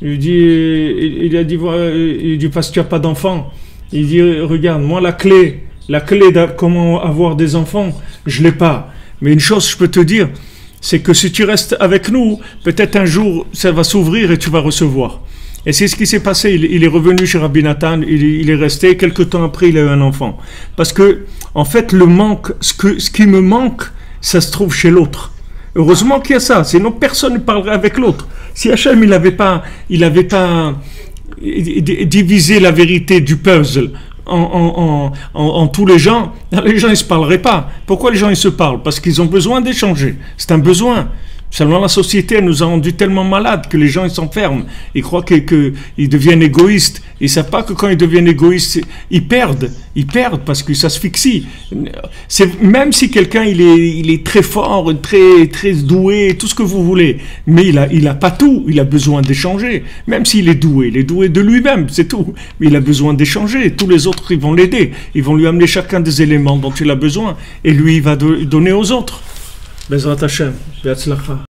Il a dit parce que tu n'as pas d'enfant. Il dit regarde, moi la clé de comment avoir des enfants, je l'ai pas. Mais une chose je peux te dire, c'est que si tu restes avec nous, peut-être un jour ça va s'ouvrir et tu vas recevoir. Et c'est ce qui s'est passé. Il est revenu chez Rabbi Nathan, il est resté, quelques temps après, il a eu un enfant. Parce que, en fait, le manque, ce qui me manque, ça se trouve chez l'autre. Heureusement qu'il y a ça, sinon personne ne parlerait avec l'autre. Si Hachem, il n'avait pas divisé la vérité du puzzle en tous les gens ne se parleraient pas. Pourquoi les gens ils se parlent? Parce qu'ils ont besoin d'échanger. C'est un besoin. Seulement la société elle nous a rendus tellement malades que les gens ils s'enferment. Ils croient qu'ils deviennent égoïstes. Ils ne savent pas que quand ils deviennent égoïstes, ils perdent parce que ça s'asphyxie. Même si quelqu'un il est très fort, très doué, tout ce que vous voulez, mais il a pas tout. Il a besoin d'échanger. Même s'il est doué de lui-même, c'est tout. Mais il a besoin d'échanger. Tous les autres ils vont l'aider. Ils vont lui amener chacun des éléments dont il a besoin et lui il va donner aux autres. Bezrat Hashem, Be'atzlacha.